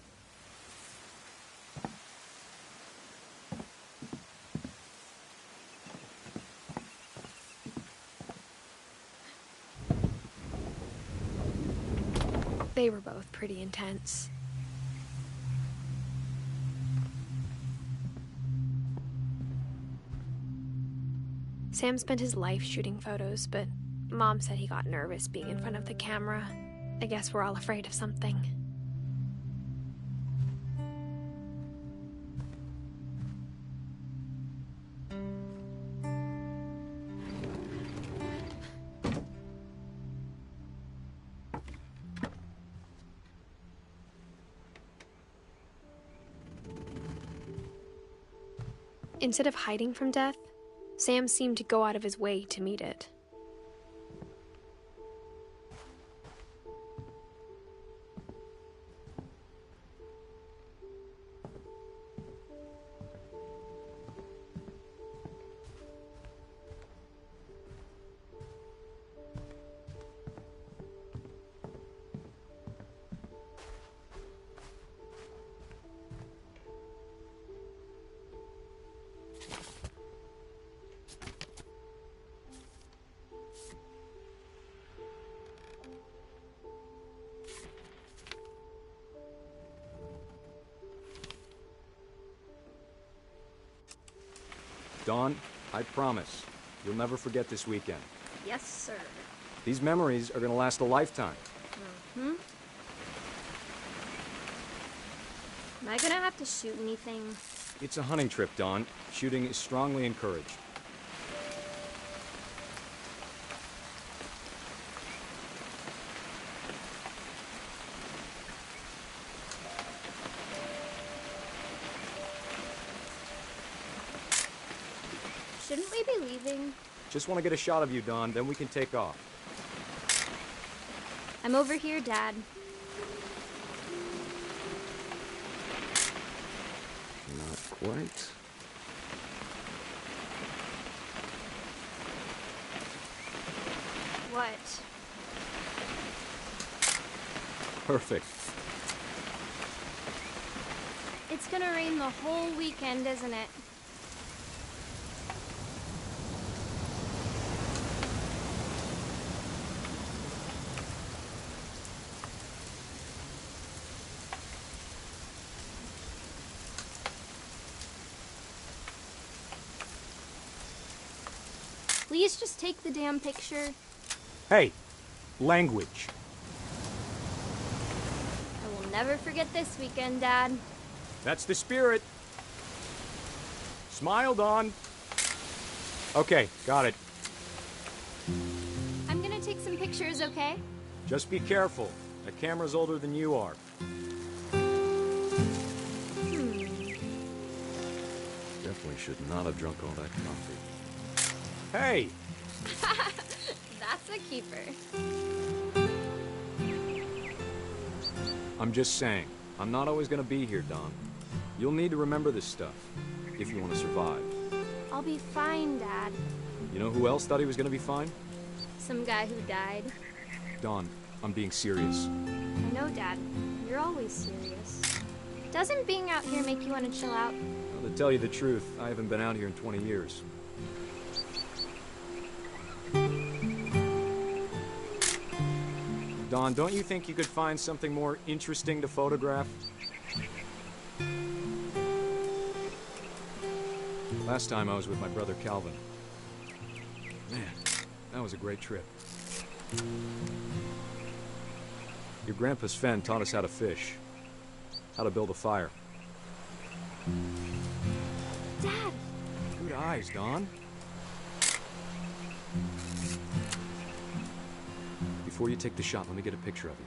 They were both pretty intense. Sam spent his life shooting photos, but Mom said he got nervous being in front of the camera. I guess we're all afraid of something. Instead of hiding from death, Sam seemed to go out of his way to meet it. Dawn, I promise, you'll never forget this weekend. Yes, sir. These memories are gonna last a lifetime. Mm-hmm. Am I gonna have to shoot anything? It's a hunting trip, Dawn. Shooting is strongly encouraged. Shouldn't we be leaving? Just want to get a shot of you, Dawn, then we can take off. I'm over here, Dad. Not quite. What? Perfect. It's gonna rain the whole weekend, isn't it? Please just take the damn picture. Hey, language. I will never forget this weekend, Dad. That's the spirit. Smile, Dawn. Okay, got it. I'm gonna take some pictures, okay? Just be careful. That camera's older than you are. Definitely should not have drunk all that coffee. Hey! That's a keeper. I'm just saying, I'm not always gonna be here, Dawn. You'll need to remember this stuff, if you want to survive. I'll be fine, Dad. You know who else thought he was gonna be fine? Some guy who died. Dawn, I'm being serious. I know, Dad. You're always serious. Doesn't being out here make you want to chill out? Well, to tell you the truth, I haven't been out here in 20 years. Dawn, don't you think you could find something more interesting to photograph? Last time I was with my brother Calvin. Man, that was a great trip. Your grandpa Sven taught us how to fish, how to build a fire. Dad! Good eyes, Dawn. Before you take the shot, let me get a picture of you.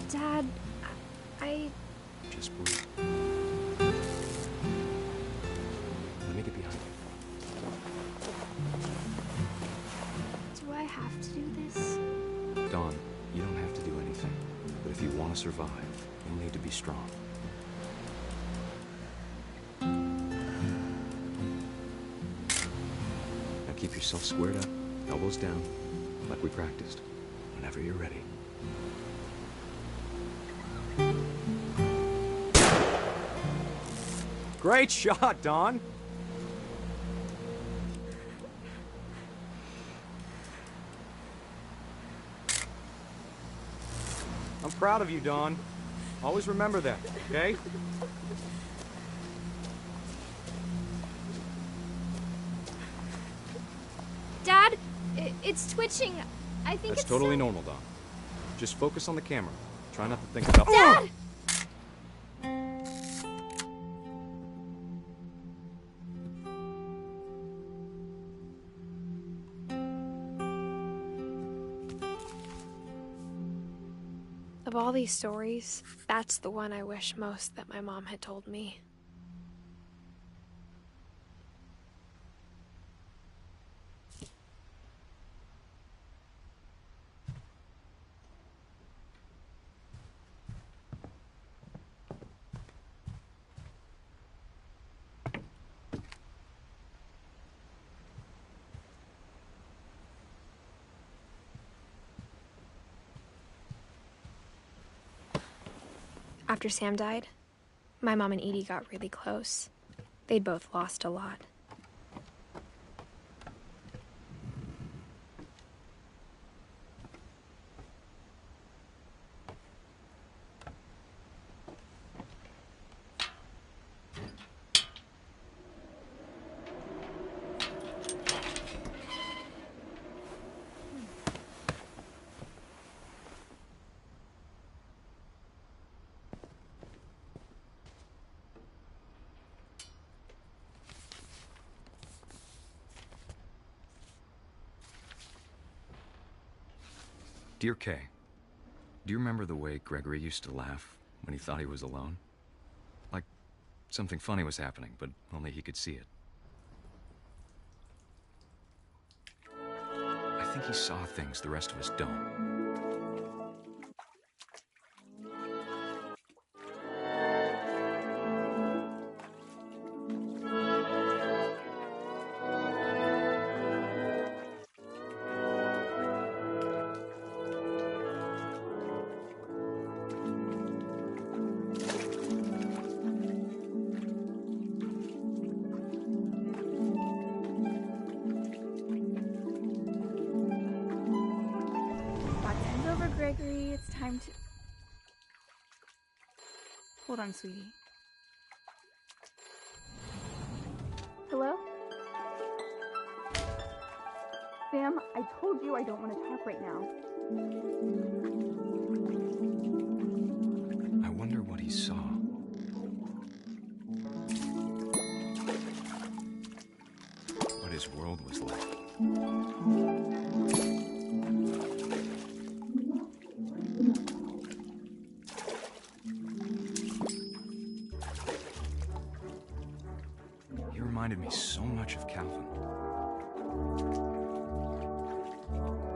Dad, I... Just breathe. Let me get behind you. Do I have to do this? Dawn, you don't have to do anything. But if you want to survive, you'll need to be strong. Now keep yourself squared up, elbows down, like we practiced. Whenever you're ready. Great shot, Dawn! I'm proud of you, Dawn. Always remember that, okay? Dad, it's twitching. I think That's it's totally normal, Dawn. Just focus on the camera. Try not to think about— Dad! Of all these stories, that's the one I wish most that my mom had told me. After Sam died, my mom and Edie got really close. They'd both lost a lot. Dear Kay, do you remember the way Gregory used to laugh when he thought he was alone? Like something funny was happening, but only he could see it. I think he saw things the rest of us don't. Gregory, it's time to... Hold on, sweetie. Hello? Sam, I told you I don't want to talk right now. I wonder what he saw. What his world was like. Reminded me so much of Calvin.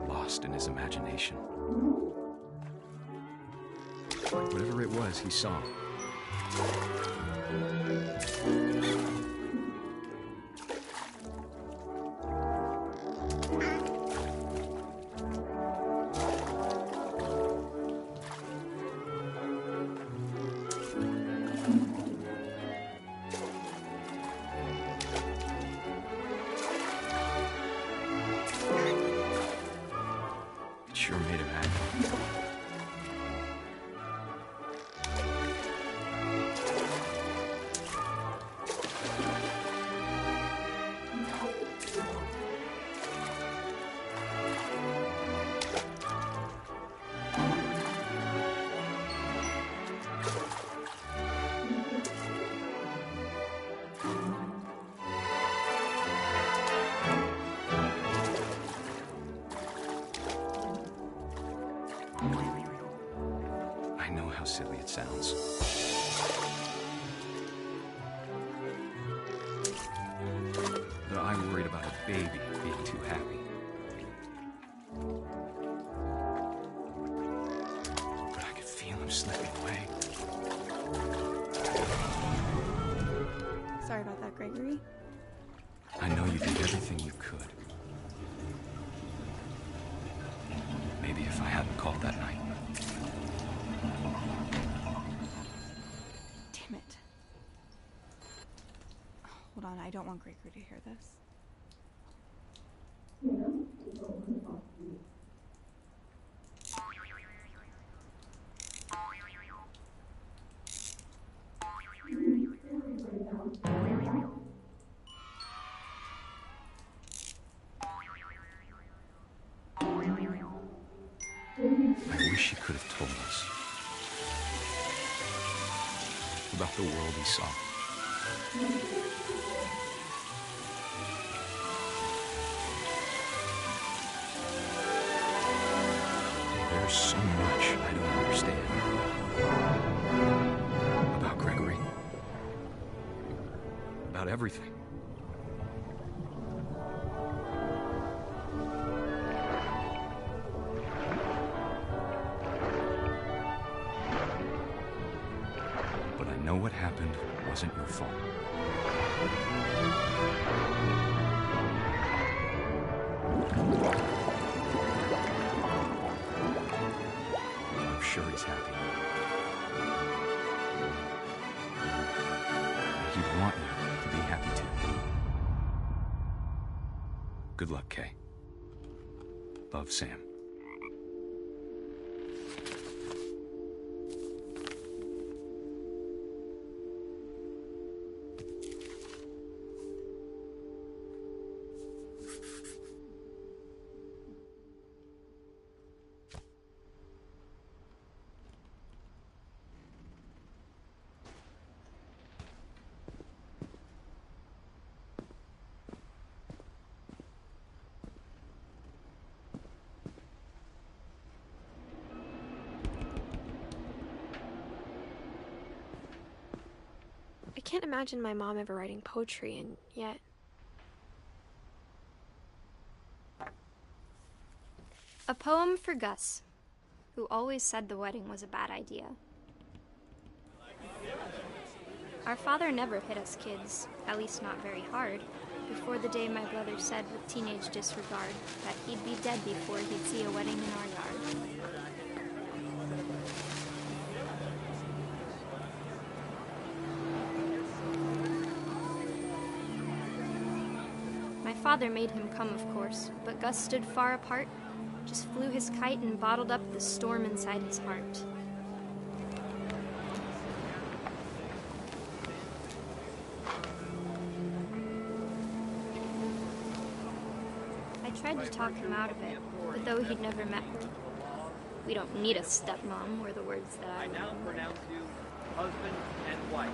Lost in his imagination. Whatever it was he saw. Sure made him happy. I know how silly it sounds. But I worried about a baby being too happy. But I could feel him slipping away. Sorry about that, Gregory. I know you did everything you could. Maybe if I hadn't called that night. Damn it. Hold on, I don't want Gregory to hear this. wish he could have told us about the world he saw. There's so much I don't understand about Gregory, about everything. But I know what happened wasn't your fault. I'm sure he's happy. He'd want you to be happy too. Good luck, Kay. Love, Sam. I can't imagine my mom ever writing poetry, and yet... A poem for Gus, who always said the wedding was a bad idea. Our father never hit us kids, at least not very hard, before the day my brother said with teenage disregard that he'd be dead before he'd see a wedding in our yard. My father made him come, of course, but Gus stood far apart, just flew his kite and bottled up the storm inside his heart. I tried to talk him out of it, but though he'd never met her, "We don't need a stepmom," were the words that I now remember. pronounce you husband and wife.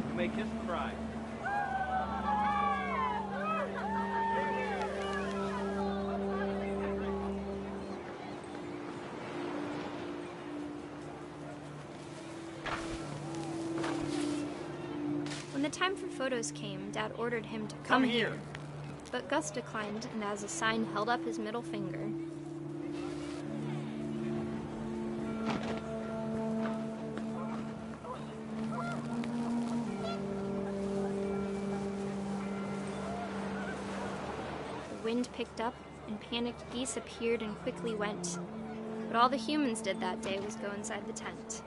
You may kiss the bride. When the time for photos came, Dad ordered him to come here. But Gus declined, and as a sign held up his middle finger. The wind picked up, and panicked geese appeared and quickly went. But all the humans did that day was go inside the tent.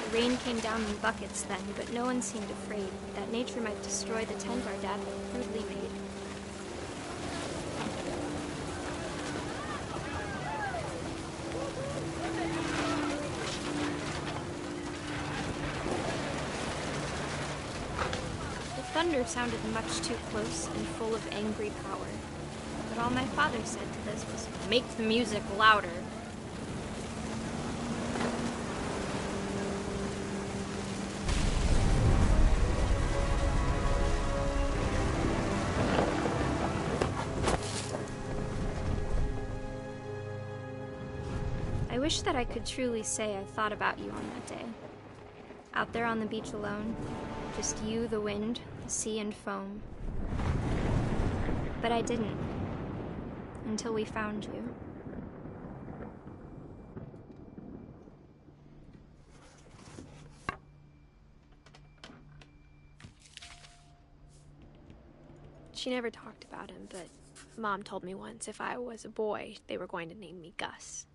The rain came down in buckets then, but no one seemed afraid that nature might destroy the tent our dad had crudely made. The thunder sounded much too close and full of angry power, but all my father said to this was, "Make the music louder." I wish that I could truly say I thought about you on that day. Out there on the beach alone, just you, the wind, the sea, and foam. But I didn't, until we found you. She never talked about him, but Mom told me once if I was a boy, they were going to name me Gus.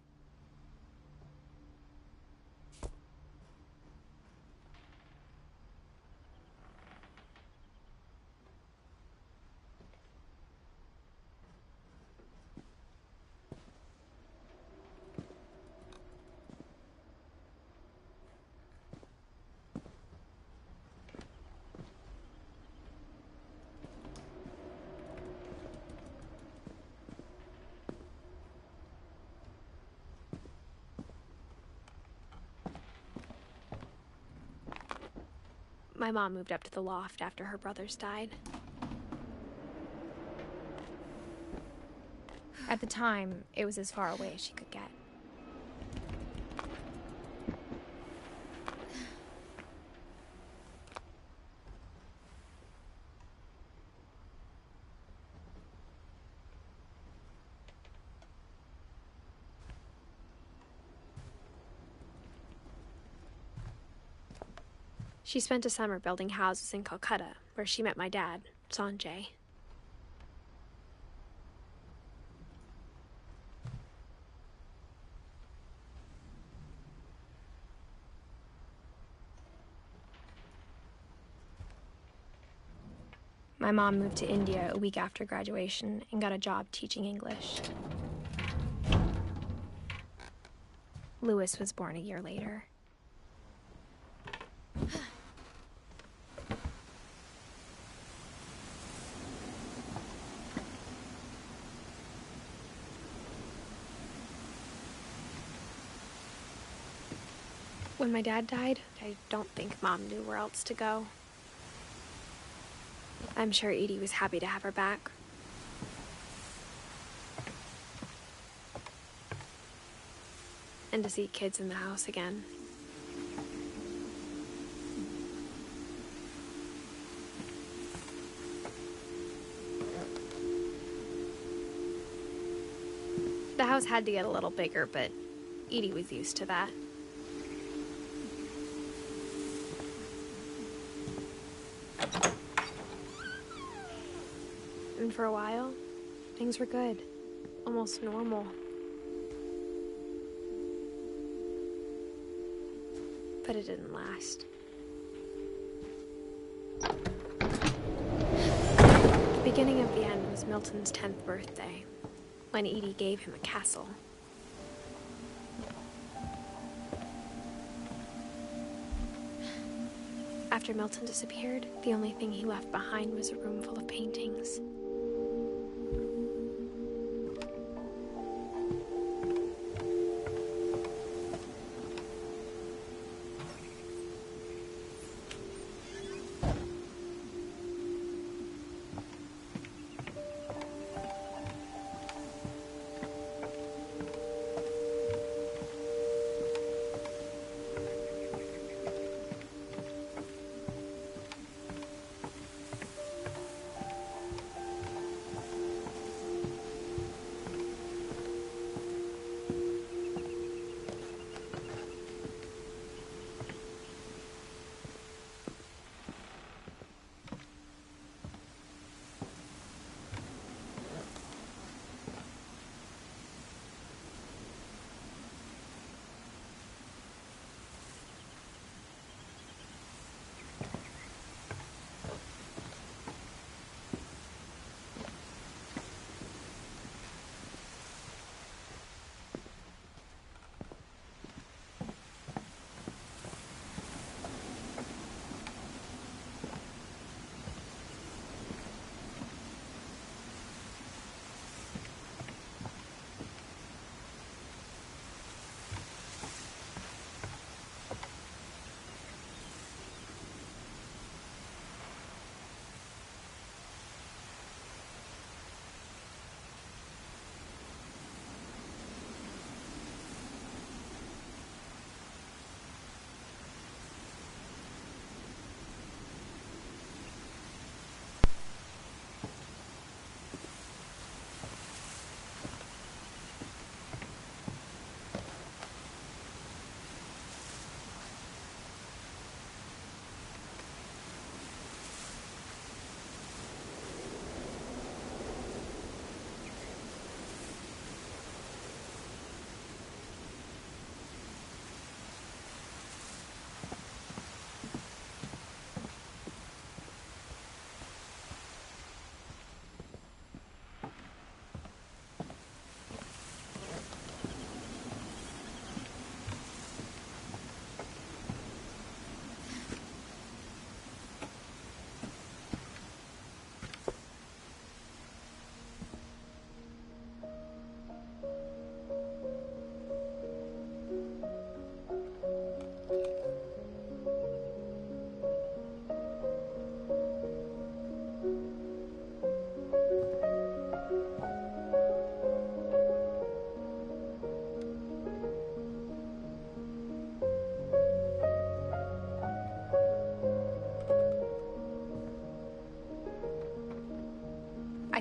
My mom moved up to the loft after her brothers died. At the time, it was as far away as she could get. She spent a summer building houses in Calcutta, where she met my dad, Sanjay. My mom moved to India a week after graduation and got a job teaching English. Louis was born a year later. When my dad died, I don't think Mom knew where else to go. I'm sure Edie was happy to have her back. And to see kids in the house again. The house had to get a little bigger, but Edie was used to that. And for a while, things were good. Almost normal. But it didn't last. The beginning of the end was Milton's 10th birthday, when Edie gave him a castle. After Milton disappeared, the only thing he left behind was a room full of paintings.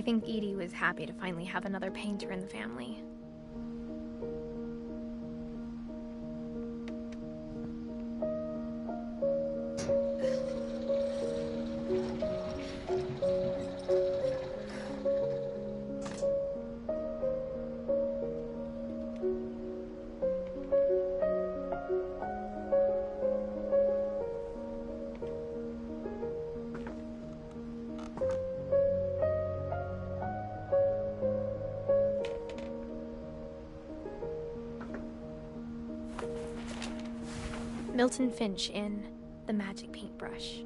think Edie was happy to finally have another painter in the family. Milton Finch in The Magic Paintbrush.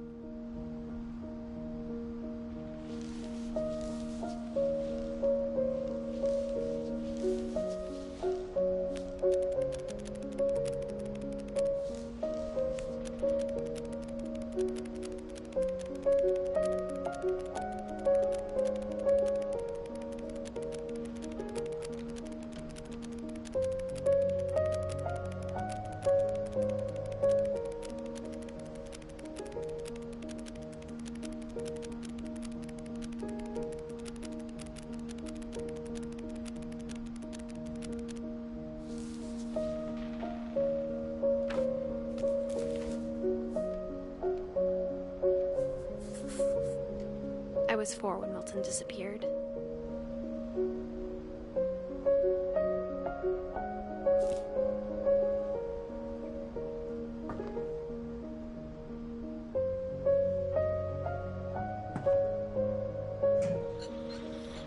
I was 4 when Milton disappeared.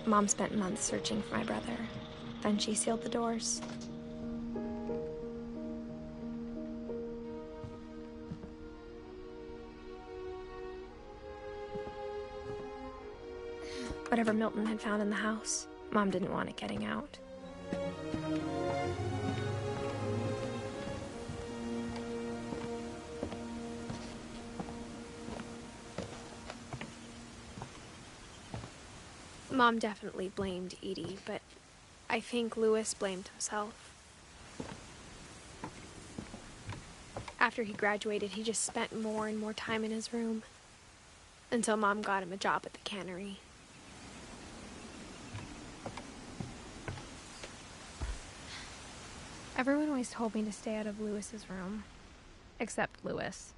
Mom spent months searching for my brother. Then she sealed the doors. Whatever Milton had found in the house, Mom didn't want it getting out. Mom definitely blamed Edie, but I think Louis blamed himself. After he graduated, he just spent more and more time in his room, until Mom got him a job at the cannery. Everyone always told me to stay out of Louis's room, except Louis.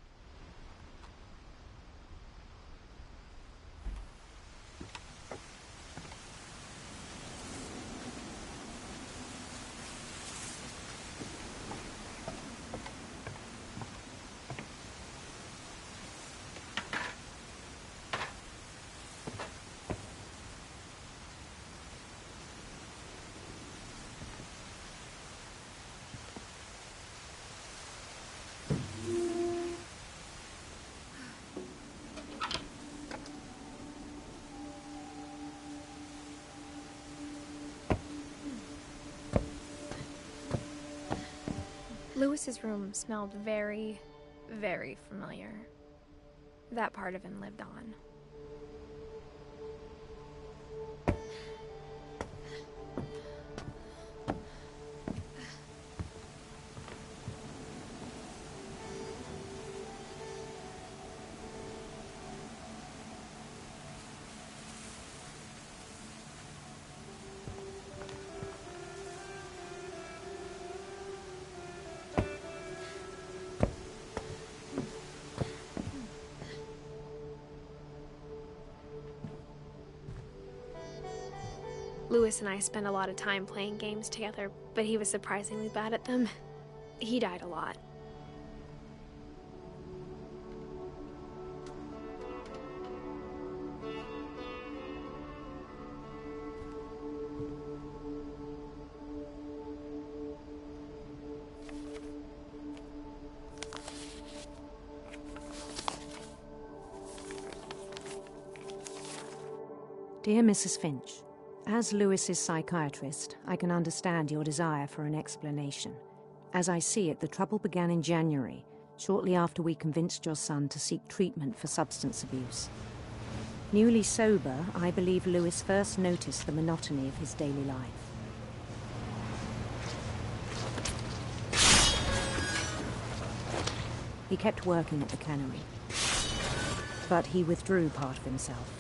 Louis's room smelled very, very familiar. That part of him lived on. Louis and I spent a lot of time playing games together, but he was surprisingly bad at them. He died a lot. Dear Mrs. Finch, as Louis's psychiatrist, I can understand your desire for an explanation. As I see it, the trouble began in January, shortly after we convinced your son to seek treatment for substance abuse. Newly sober, I believe Louis first noticed the monotony of his daily life. He kept working at the cannery, but he withdrew part of himself.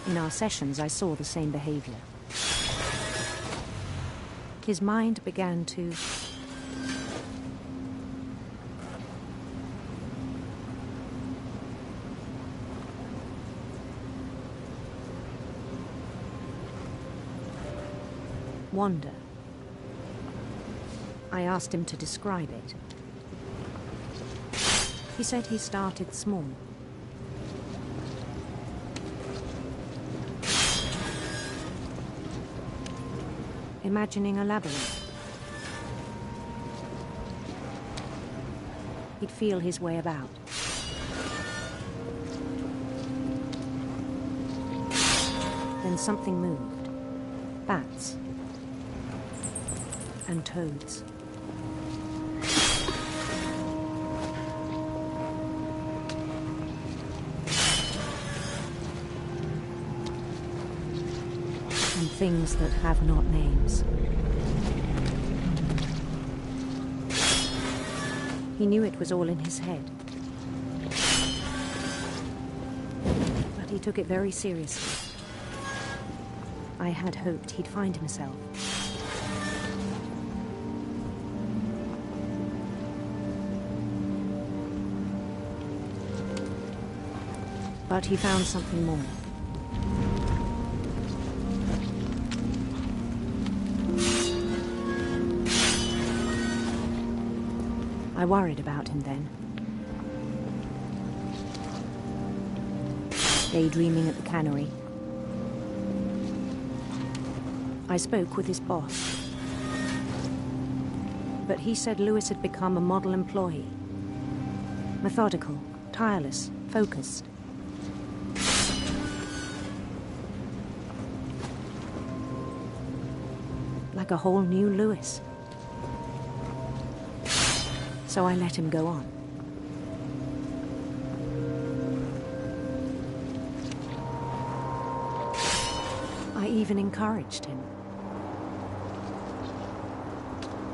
In our sessions, I saw the same behavior. His mind began to wander. I asked him to describe it. He said he started small. Imagining a labyrinth. He'd feel his way about. Then something moved. Bats. And toads. And things that have not names. He knew it was all in his head. But he took it very seriously. I had hoped he'd find himself. But he found something more. I worried about him then. Daydreaming at the cannery. I spoke with his boss. But he said Lewis had become a model employee. Methodical, tireless, focused. Like a whole new Lewis. So I let him go on. I even encouraged him.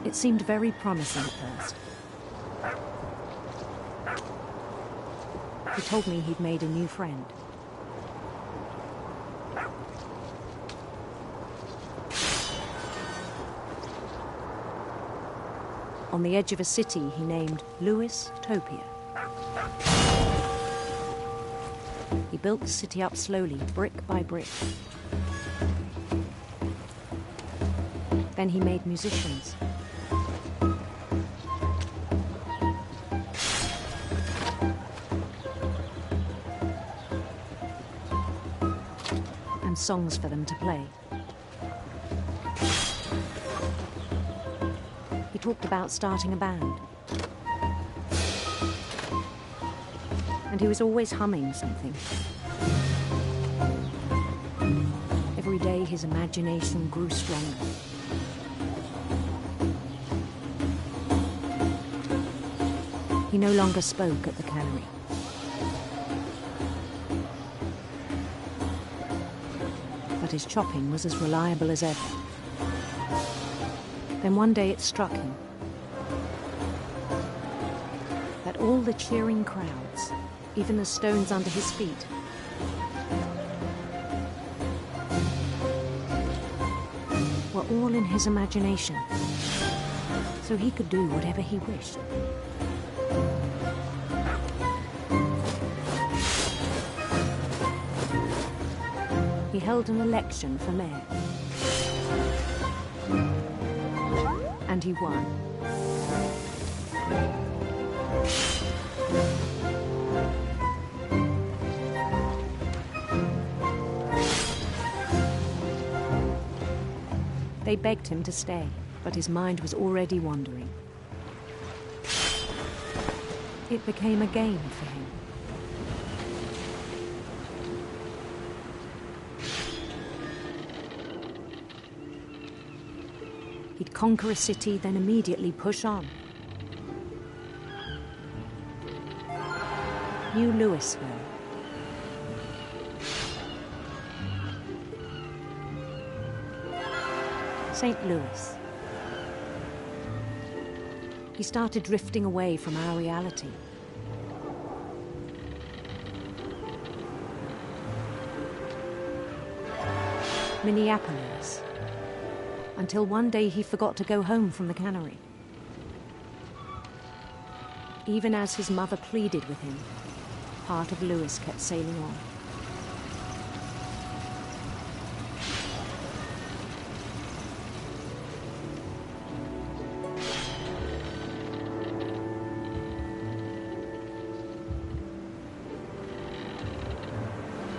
It seemed very promising at first. He told me he'd made a new friend. On the edge of a city he named Lewis Topia. He built the city up slowly, brick by brick. Then he made musicians. And songs for them to play. He talked about starting a band. And he was always humming something. Every day his imagination grew stronger. He no longer spoke at the cannery. But his chopping was as reliable as ever. Then one day it struck him that all the cheering crowds, even the stones under his feet, were all in his imagination, so he could do whatever he wished. He held an election for mayor. And he won. They begged him to stay, but his mind was already wandering. It became a game for him. He'd conquer a city, then immediately push on. New Louisville. St. Louis. He started drifting away from our reality. Minneapolis. Until one day he forgot to go home from the cannery. Even as his mother pleaded with him, part of Louis kept sailing on.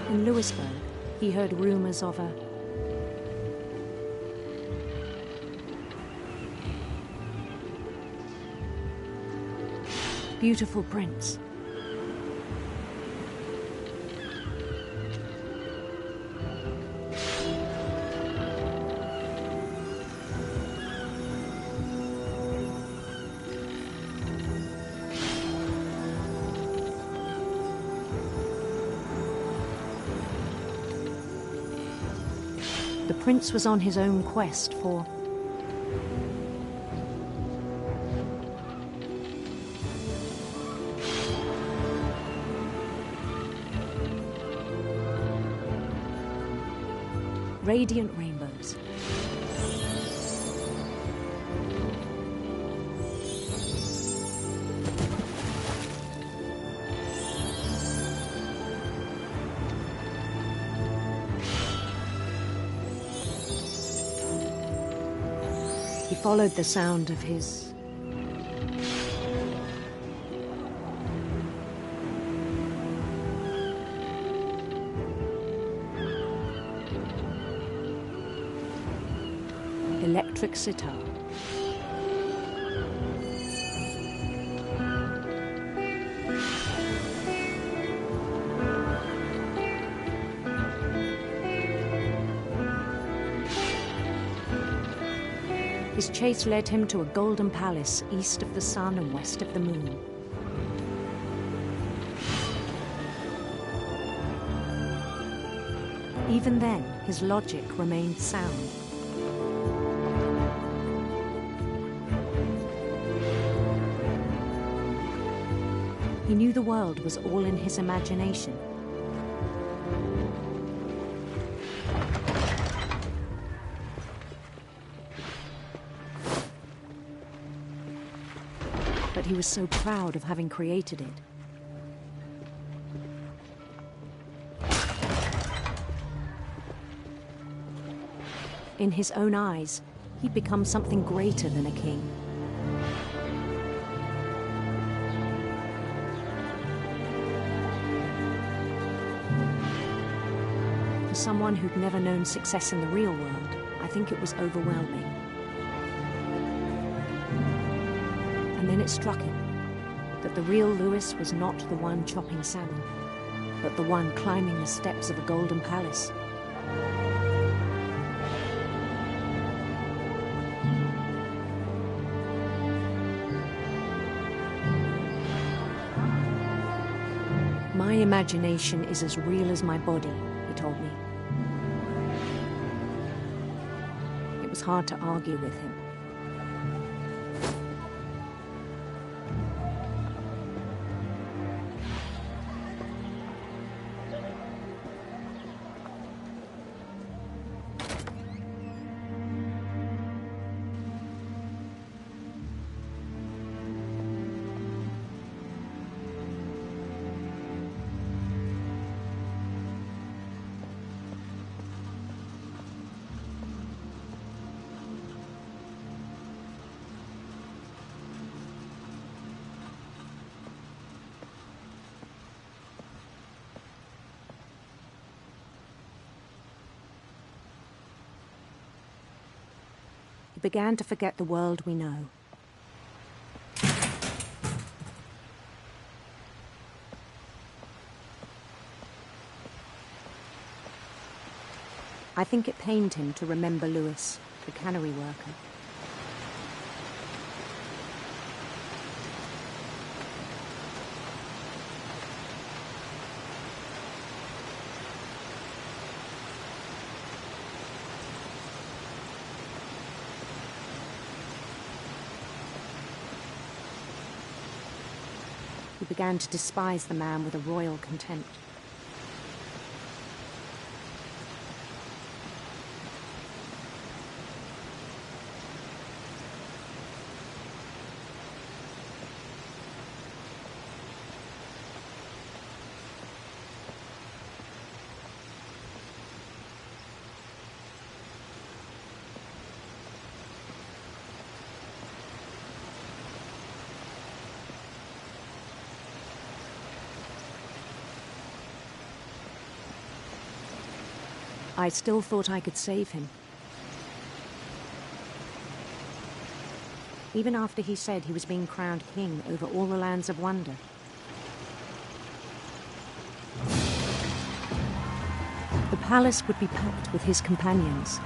In Louisburg, he heard rumors of a beautiful prince. The prince was on his own quest for radiant rainbows. He followed the sound of his electric sitar. His chase led him to a golden palace east of the sun and west of the moon. Even then, his logic remained sound. He knew the world was all in his imagination. But he was so proud of having created it. In his own eyes, he'd become something greater than a king. For someone who'd never known success in the real world, I think it was overwhelming. And then it struck him that the real Louis was not the one chopping salmon, but the one climbing the steps of a golden palace. My imagination is as real as my body, he told me. It was hard to argue with him. Began to forget the world we know. I think it pained him to remember Louis, the cannery worker. He began to despise the man with a royal contempt. I still thought I could save him. Even after he said he was being crowned king over all the lands of wonder. The palace would be packed with his companions.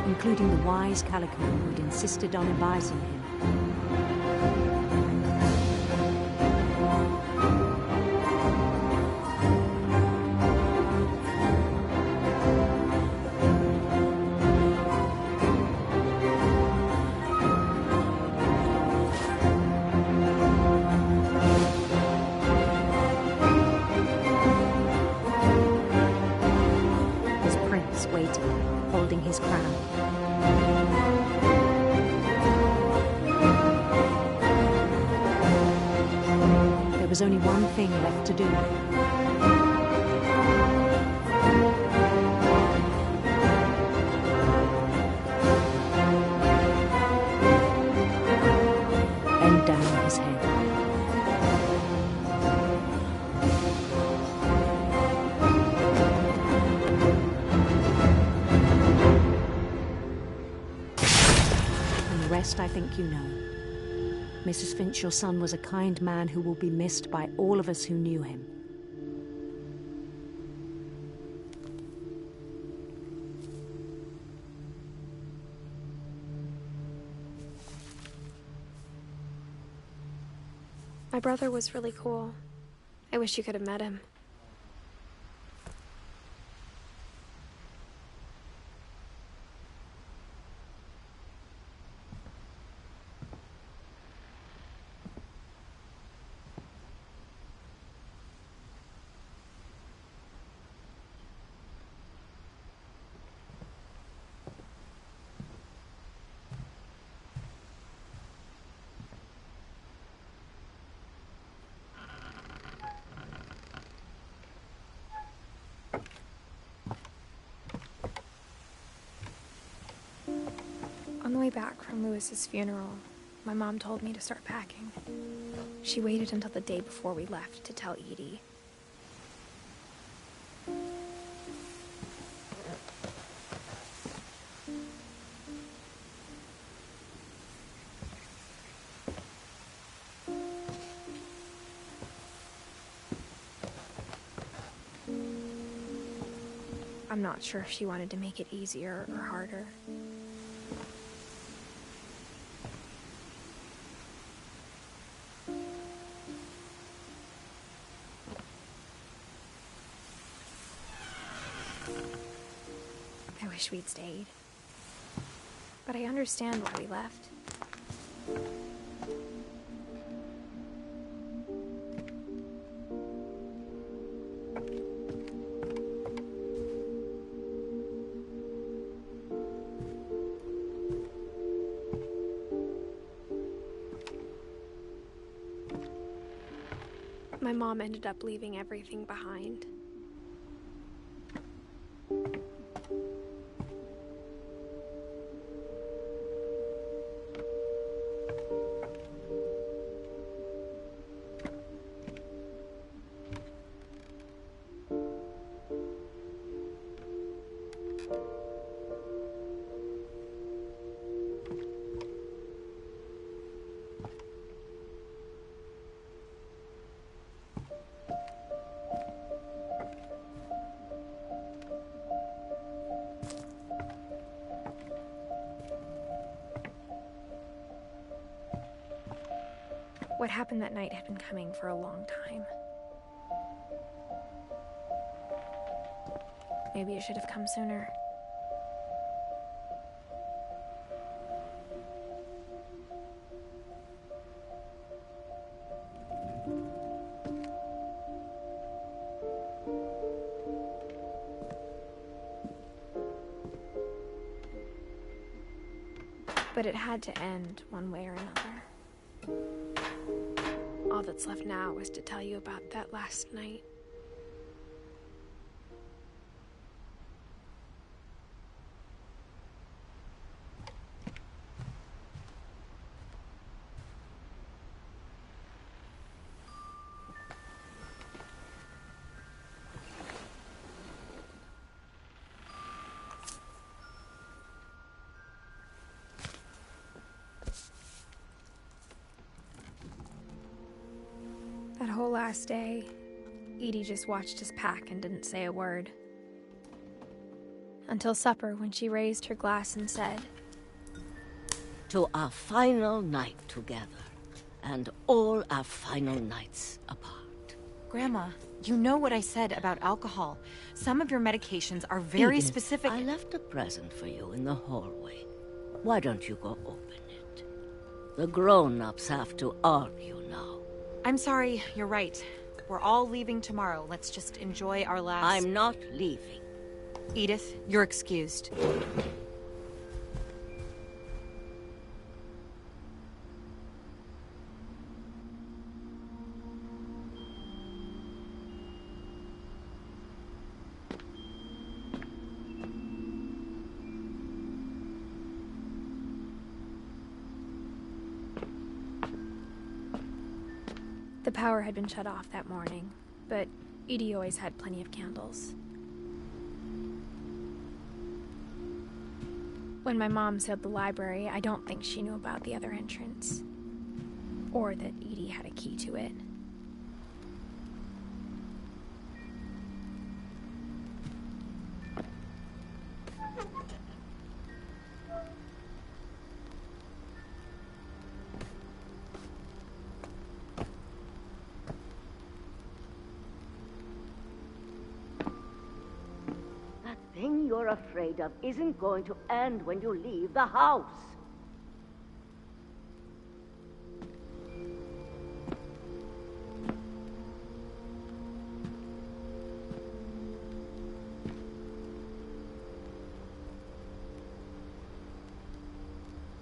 Including the wise Calico who'd insisted on advising him. His prince waited, holding his crown. There was only one thing left to do. Bend down his head. And the rest I think you know. Mrs. Finch, your son was a kind man who will be missed by all of us who knew him. My brother was really cool. I wish you could have met him. On the way back from Lewis's funeral, my mom told me to start packing. She waited until the day before we left to tell Edie. I'm not sure if she wanted to make it easier or harder. I wish we'd stayed. But I understand why we left. My mom ended up leaving everything behind. What happened that night had been coming for a long time. Maybe it should have come sooner. But it had to end one way or another. All that's left now is to tell you about that last night. That whole last day, Edie just watched us pack and didn't say a word. Until supper, when she raised her glass and said, "To our final night together, and all our final nights apart." Grandma, you know what I said about alcohol. Some of your medications are very Edith, specific. I left a present for you in the hallway. Why don't you go open it? The grown-ups have to argue now. I'm sorry, you're right. We're all leaving tomorrow. Let's just enjoy our last... I'm not leaving. Edith, you're excused. The power had been shut off that morning, but Edie always had plenty of candles. When my mom sealed the library, I don't think she knew about the other entrance, or that Edie had a key to it. The thing you're afraid of isn't going to end when you leave the house.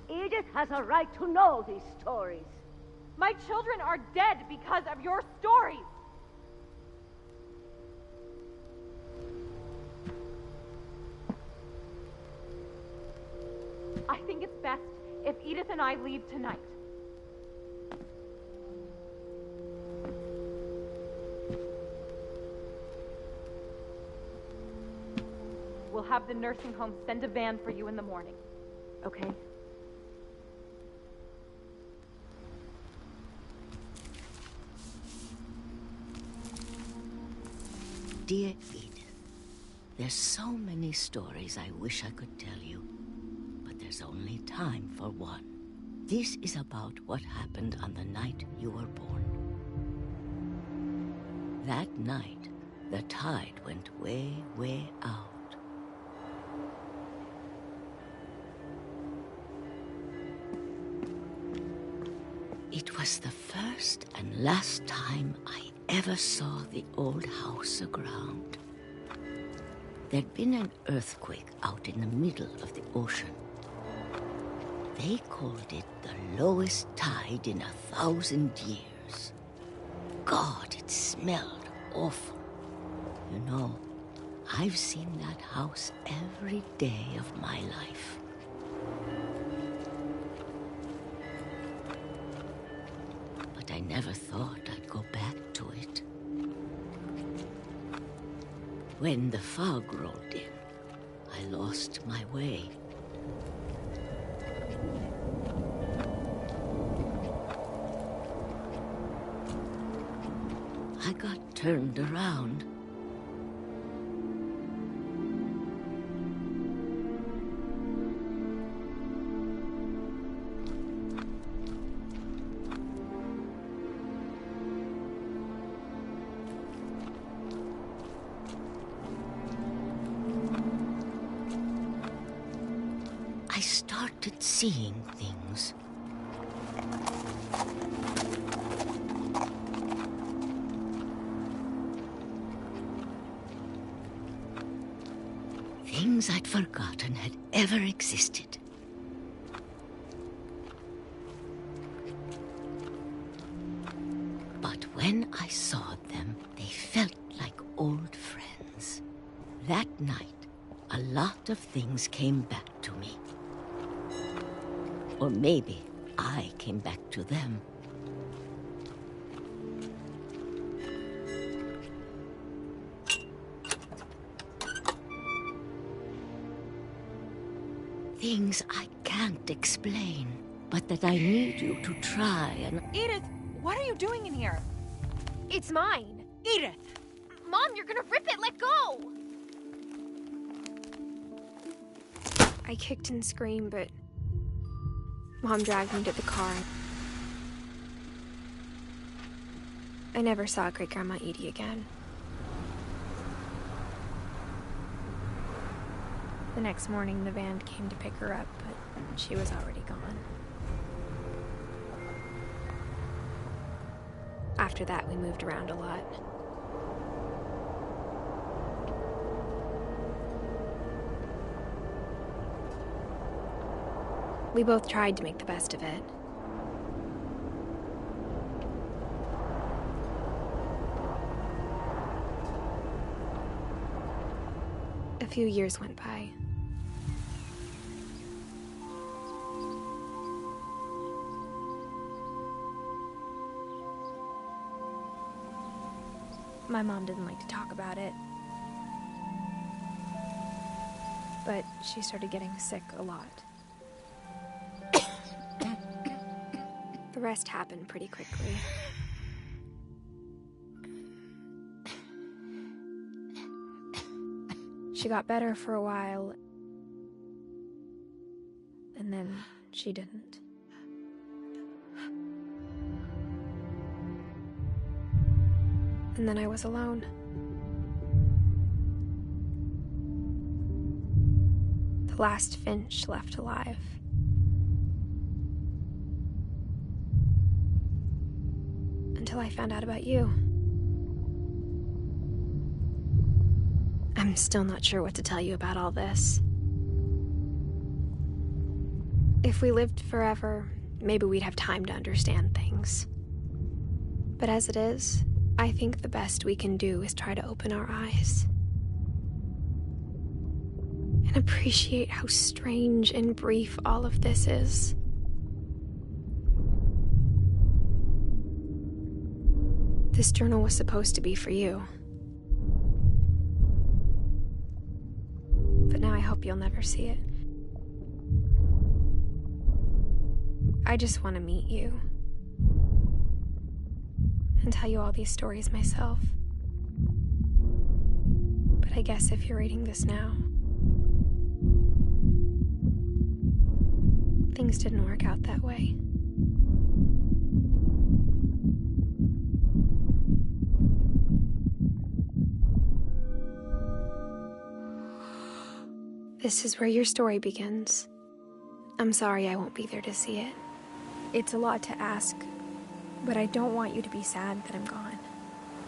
Edith has a right to know these stories. My children are dead because of your stories! I think it's best if Edith and I leave tonight. We'll have the nursing home send a van for you in the morning, okay? Dear Edith, there's so many stories I wish I could tell you, but there's only time for one. This is about what happened on the night you were born. That night, the tide went way, way out. It was the first and last time I ever saw the old house aground. There'd been an earthquake out in the middle of the ocean. They called it the lowest tide in 1,000 years. God, it smelled awful. You know, I've seen that house every day of my life. But I never thought I'd go back to it. When the fog rolled in, I lost my way. I got turned around. I started seeing things. Things I'd forgotten had ever existed. But when I saw them, they felt like old friends. That night, a lot of things came back to me. Or maybe I came back to them. Things I can't explain, but that I need you to try and... Edith, what are you doing in here? It's mine. Edith! Mom, you're gonna rip it! Let go! I kicked and screamed, but Mom dragged me to the car. I never saw Great-Grandma Edie again. The next morning, the van came to pick her up, but she was already gone. After that, we moved around a lot. We both tried to make the best of it. A few years went by. My mom didn't like to talk about it, but she started getting sick a lot. The rest happened pretty quickly. She got better for a while, and then she didn't. And then I was alone. The last Finch left alive. Until I found out about you. I'm still not sure what to tell you about all this. If we lived forever, maybe we'd have time to understand things. But as it is, I think the best we can do is try to open our eyes. And appreciate how strange and brief all of this is. This journal was supposed to be for you. But now I hope you'll never see it. I just want to meet you. And tell you all these stories myself. But I guess if you're reading this now, things didn't work out that way. This is where your story begins. I'm sorry I won't be there to see it. It's a lot to ask, but I don't want you to be sad that I'm gone.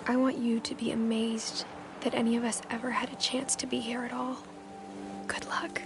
I want you to be amazed that any of us ever had a chance to be here at all. Good luck.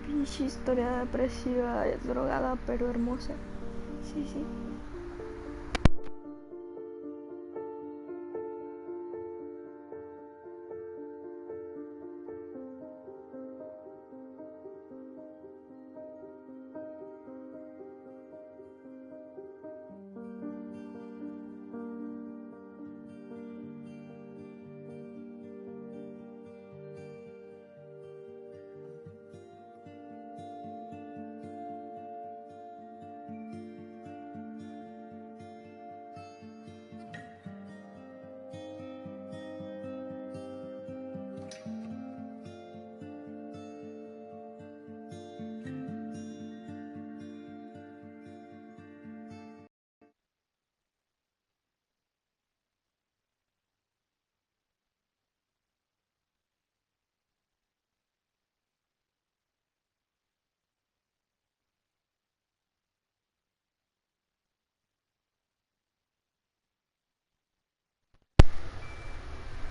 Pinche historia depresiva, drogada, pero hermosa. Sí, sí.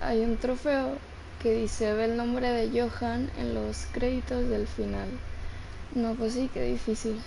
hay un trofeo que dice ve el nombre de Johan en los créditos del final. No, pues sí, qué difícil.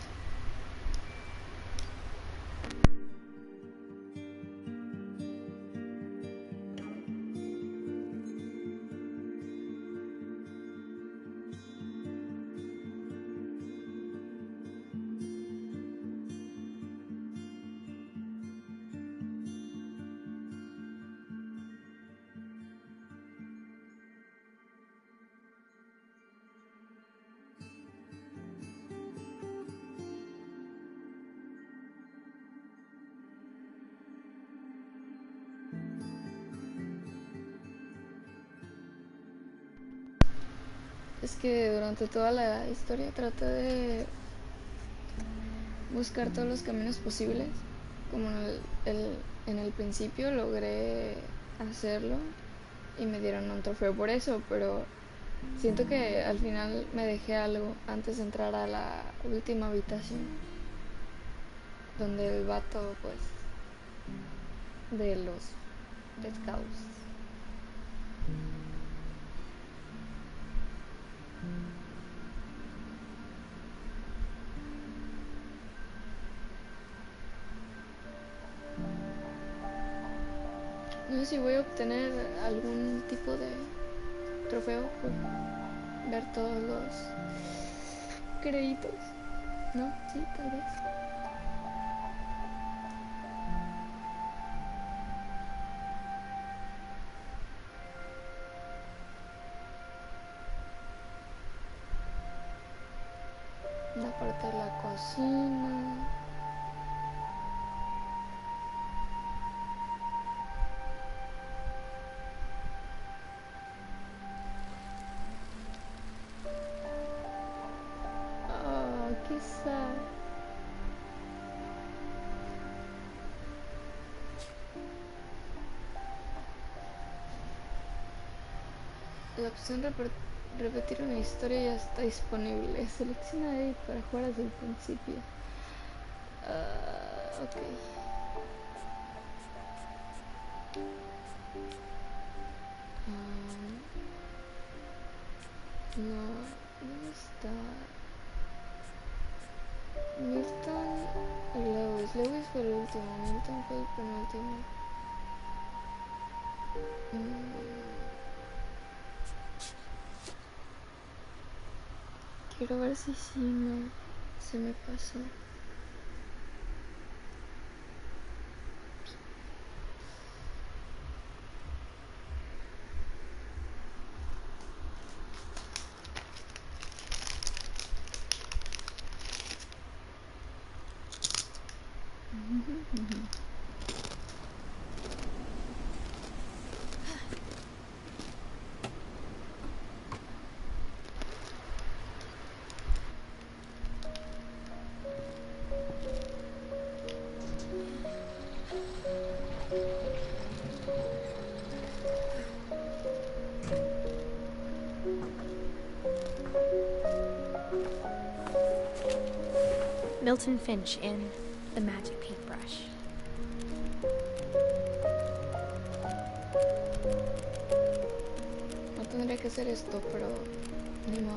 Es que durante toda la historia traté de buscar todos los caminos posibles. Como en el principio logré hacerlo y me dieron un trofeo por eso, pero siento que al final me dejé algo antes de entrar a la última habitación, donde el vato, pues, de los pescados. No sé si voy a obtener algún tipo de trofeo por ver todos los créditos. ¿No? Sí, tal vez. La parte de la cocina. Oh, qué sad. La opción repetir una historia ya está disponible. Selecciona Edit para jugar desde el principio. Ok. No, ¿dónde está? Milton y Lewis. Lewis fue el último, Milton fue el penúltimo. Quiero ver si sí no se me pasó. Milton Finch in The Magic Paintbrush. No tendría que hacer esto, pero ni modo.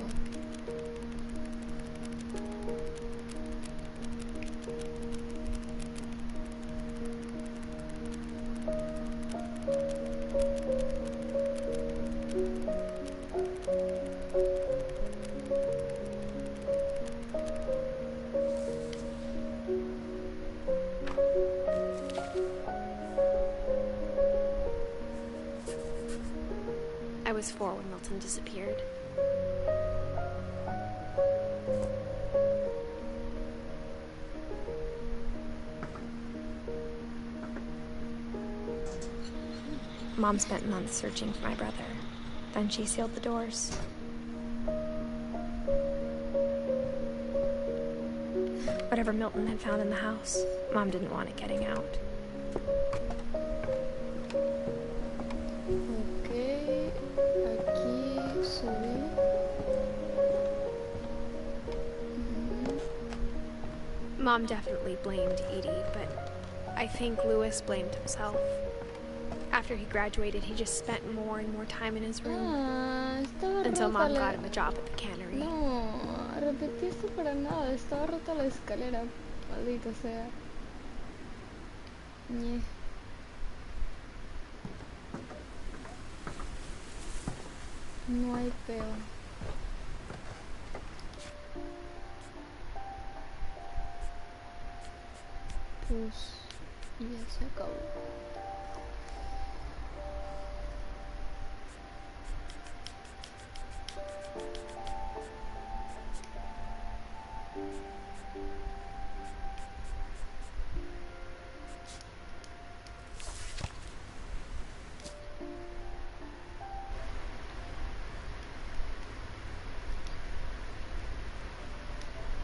I was 4 when Milton disappeared. Mom spent months searching for my brother. Then she sealed the doors. Whatever Milton had found in the house, Mom didn't want it getting out. Ok, aquí subí. Mom definitely blamed Edie, but I think Louis blamed himself. After he graduated, he just spent more and more time in his room. Estaba Until rota Mom la... got him a job at the cannery. No, repetí esto para nada. Estaba rota la escalera. Maldita sea. Ñe. No hay peo. Pues ya se acabó.